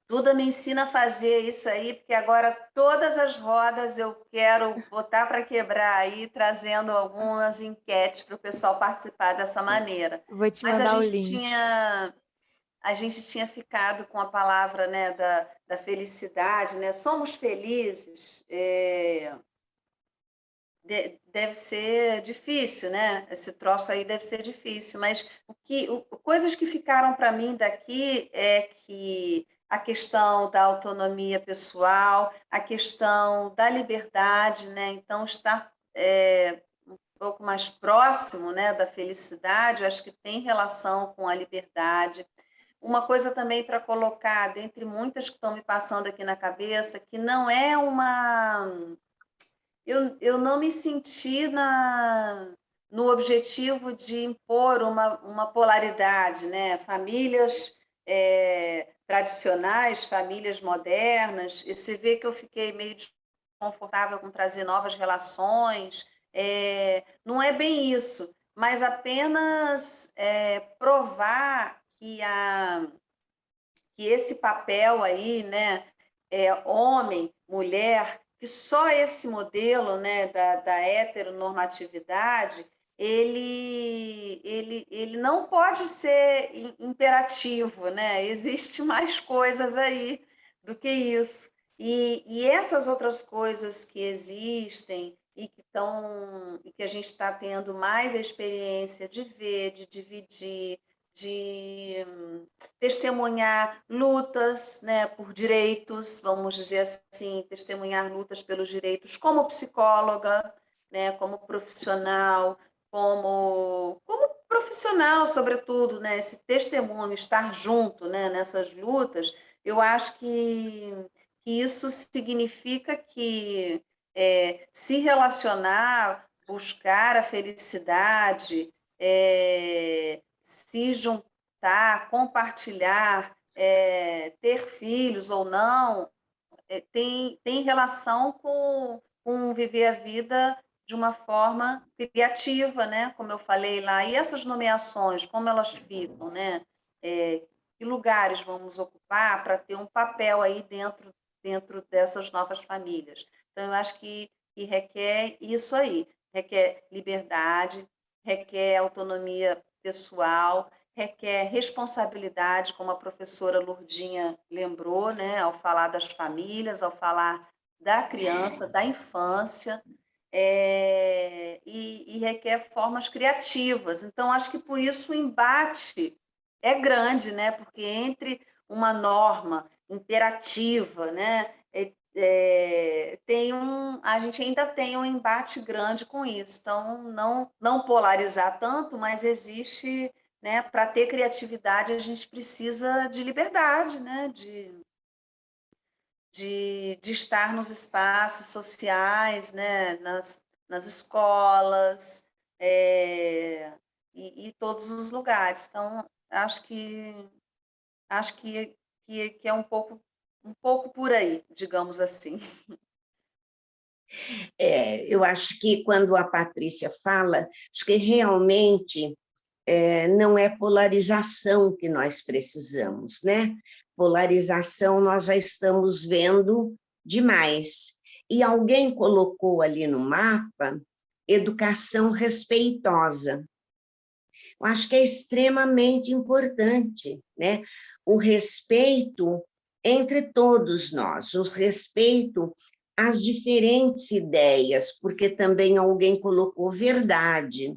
Duda me ensina a fazer isso aí, porque agora todas as rodas eu quero botar para quebrar aí, trazendo algumas enquetes para o pessoal participar dessa maneira. Vou te Mas mandar o link. a gente tinha ficado com a palavra, né, da felicidade, né? Somos felizes. Deve ser difícil, né? Esse troço aí deve ser difícil, mas coisas que ficaram para mim daqui é que a questão da autonomia pessoal, a questão da liberdade, né? Então, estar um pouco mais próximo, né, da felicidade, eu acho que tem relação com a liberdade. Uma coisa também para colocar, dentre muitas que estão me passando aqui na cabeça, que não é uma... Eu não me senti no objetivo de impor uma polaridade, né? Famílias tradicionais, famílias modernas, e se vê que eu fiquei meio desconfortável com trazer novas relações. Não é bem isso, mas apenas provar que esse papel aí, né, homem, mulher, que só esse modelo, né, da heteronormatividade, ele não pode ser imperativo, né? Existe mais coisas aí do que isso. E essas outras coisas que existem e que a gente está tendo mais experiência de ver, de dividir, testemunhar lutas, né, por direitos, vamos dizer assim, testemunhar lutas pelos direitos como psicóloga, né, como profissional, como profissional, sobretudo, né, esse testemunho, estar junto, né, nessas lutas, eu acho que isso significa que se relacionar, buscar a felicidade, se juntar, compartilhar, ter filhos ou não, tem relação com viver a vida de uma forma criativa, né? Como eu falei lá. E essas nomeações, como elas ficam, né? Que lugares vamos ocupar para ter um papel aí dentro dessas novas famílias? Então, eu acho que requer isso aí, requer liberdade, requer autonomia pessoal, requer responsabilidade, como a professora Lurdinha lembrou, né, ao falar das famílias, ao falar da criança, da infância, e requer formas criativas. Então, acho que por isso o embate é grande, né, porque entre uma norma imperativa, né, a gente ainda tem um embate grande com isso. Então, não polarizar tanto, mas existe, né, para ter criatividade, a gente precisa de liberdade, né, de estar nos espaços sociais, né, nas escolas, e todos os lugares. Então, acho que é um pouco por aí, digamos assim. Eu acho que quando a Patrícia fala, acho que realmente não é polarização que nós precisamos, né? Polarização nós já estamos vendo demais. E alguém colocou ali no mapa educação respeitosa. Eu acho que é extremamente importante, né? O respeito entre todos nós, o respeito às diferentes ideias, porque também alguém colocou verdade.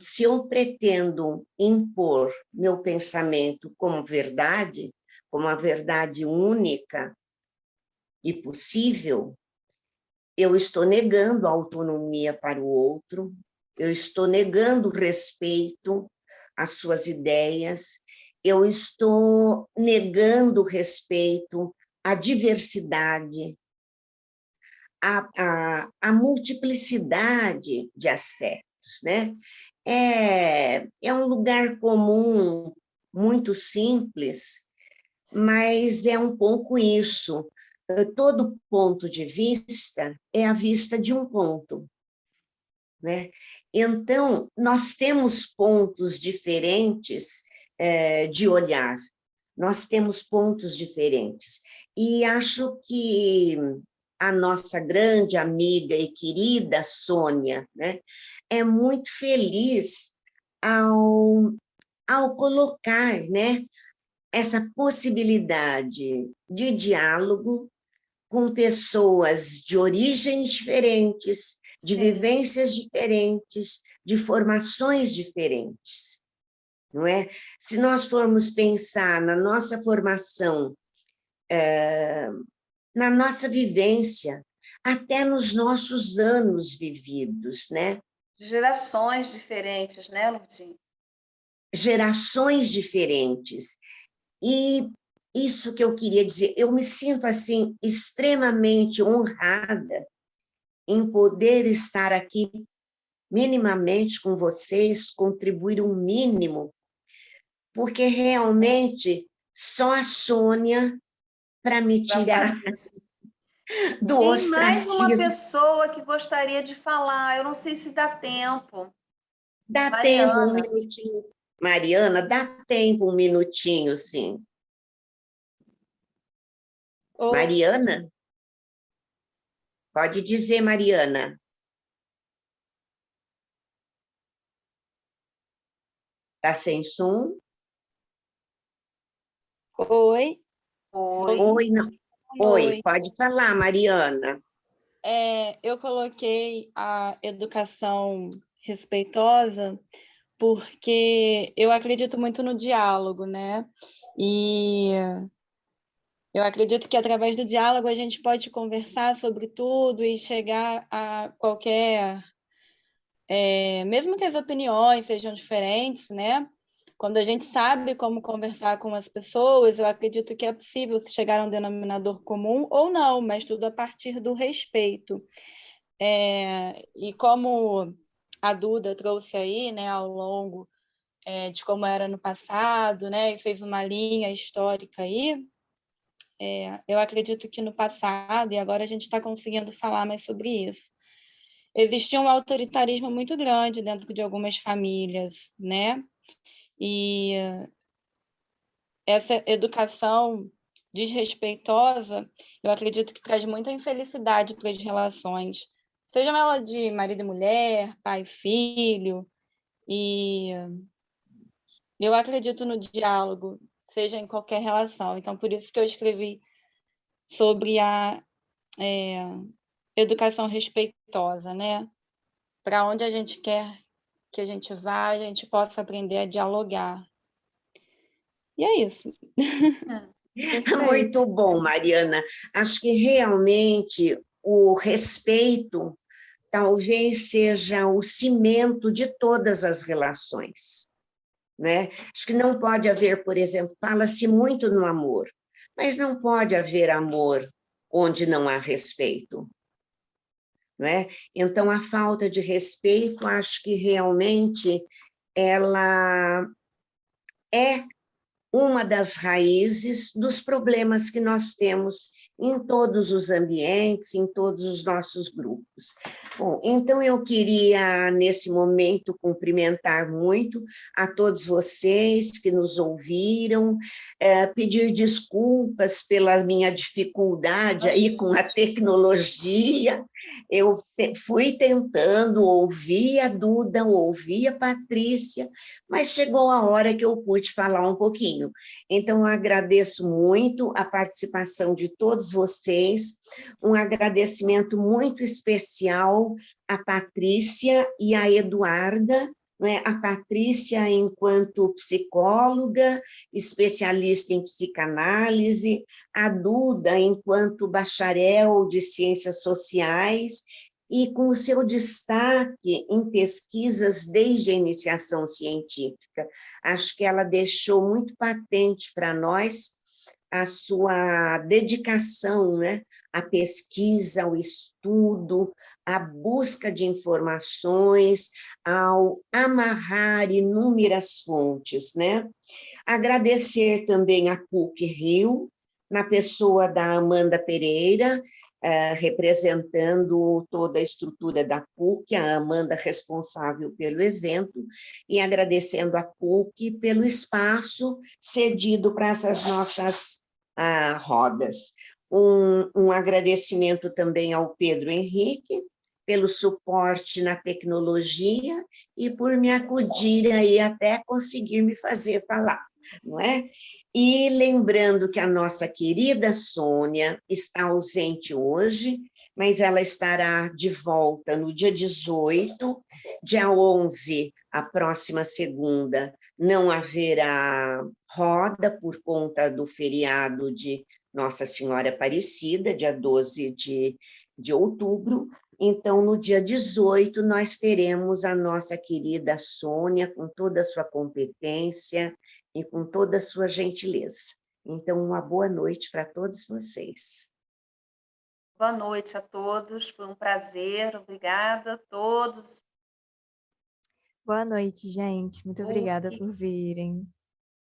Se eu pretendo impor meu pensamento como verdade, como a verdade única e possível, eu estou negando a autonomia para o outro, eu estou negando o respeito às suas ideias, eu estou negando o respeito à diversidade, à multiplicidade de aspectos, né? É um lugar comum, muito simples, mas é um pouco isso. Todo ponto de vista é a vista de um ponto, né? Então, nós temos pontos diferentes de olhar, nós temos pontos diferentes. E acho que a nossa grande amiga e querida Sônia, né, é muito feliz ao colocar, né, essa possibilidade de diálogo com pessoas de origens diferentes, de vivências diferentes, de formações diferentes, não é? Se nós formos pensar na nossa formação, na nossa vivência, até nos nossos anos vividos, né? Gerações diferentes, né, Lurdinha? Gerações diferentes. E isso que eu queria dizer, eu me sinto, assim, extremamente honrada em poder estar aqui minimamente com vocês, contribuir um mínimo, porque realmente só a Sônia para me tirar do Tem mais uma ostracismo. pessoa que gostaria de falar, eu não sei se dá tempo. Dá tempo, um Mariana. minutinho. Mariana, dá tempo, um minutinho, sim. Mariana? Pode dizer, Mariana. Está sem som? Oi. Oi, não. Oi, pode falar, Mariana. Eu coloquei a educação respeitosa porque eu acredito muito no diálogo, né? E eu acredito que através do diálogo a gente pode conversar sobre tudo e chegar a qualquer... mesmo que as opiniões sejam diferentes, né? Quando a gente sabe como conversar com as pessoas, eu acredito que é possível chegar a um denominador comum ou não, mas tudo a partir do respeito. E como a Duda trouxe aí, né, ao longo de como era no passado, né, e fez uma linha histórica aí, eu acredito que no passado, e agora a gente está conseguindo falar mais sobre isso, existia um autoritarismo muito grande dentro de algumas famílias, né? E essa educação desrespeitosa, eu acredito que traz muita infelicidade para as relações, sejam elas de marido e mulher, pai e filho, e eu acredito no diálogo, seja em qualquer relação. Então, por isso que eu escrevi sobre a educação respeitosa, né? Para onde a gente quer que a gente vá, a gente possa aprender a dialogar. E é isso. Muito bom, Mariana. Acho que realmente o respeito talvez seja o cimento de todas as relações, né? Acho que não pode haver, por exemplo, fala-se muito no amor, mas não pode haver amor onde não há respeito, né? Então, a falta de respeito, acho que realmente ela é uma das raízes dos problemas que nós temos em todos os ambientes, em todos os nossos grupos. Bom, então eu queria, nesse momento, cumprimentar muito a todos vocês que nos ouviram, pedir desculpas pela minha dificuldade aí com a tecnologia. Eu fui tentando ouvir a Duda, ouvir a Patrícia, mas chegou a hora que eu pude falar um pouquinho. Então, eu agradeço muito a participação de todos vocês, um agradecimento muito especial à Patrícia e à Eduarda, né? A Patrícia enquanto psicóloga, especialista em psicanálise, a Duda enquanto bacharel de ciências sociais, e com o seu destaque em pesquisas desde a iniciação científica. Acho que ela deixou muito patente para nós a sua dedicação, né, à pesquisa, ao estudo, à busca de informações, ao amarrar inúmeras fontes, né? Agradecer também a PUC-Rio, na pessoa da Amanda Pereira, representando toda a estrutura da PUC, a Amanda responsável pelo evento, e agradecendo a PUC pelo espaço cedido para essas nossas rodas. Um agradecimento também ao Pedro Henrique, pelo suporte na tecnologia e por me acudir aí até conseguir me fazer falar, não é? E lembrando que a nossa querida Sônia está ausente hoje, mas ela estará de volta no dia 18, dia 11, a próxima segunda, não haverá roda por conta do feriado de Nossa Senhora Aparecida, dia 12 de outubro. Então, no dia 18, nós teremos a nossa querida Sônia, com toda a sua competência e com toda a sua gentileza. Então, uma boa noite para todos vocês. Boa noite a todos, foi um prazer, obrigada a todos. Boa noite, gente. Muito obrigada por virem.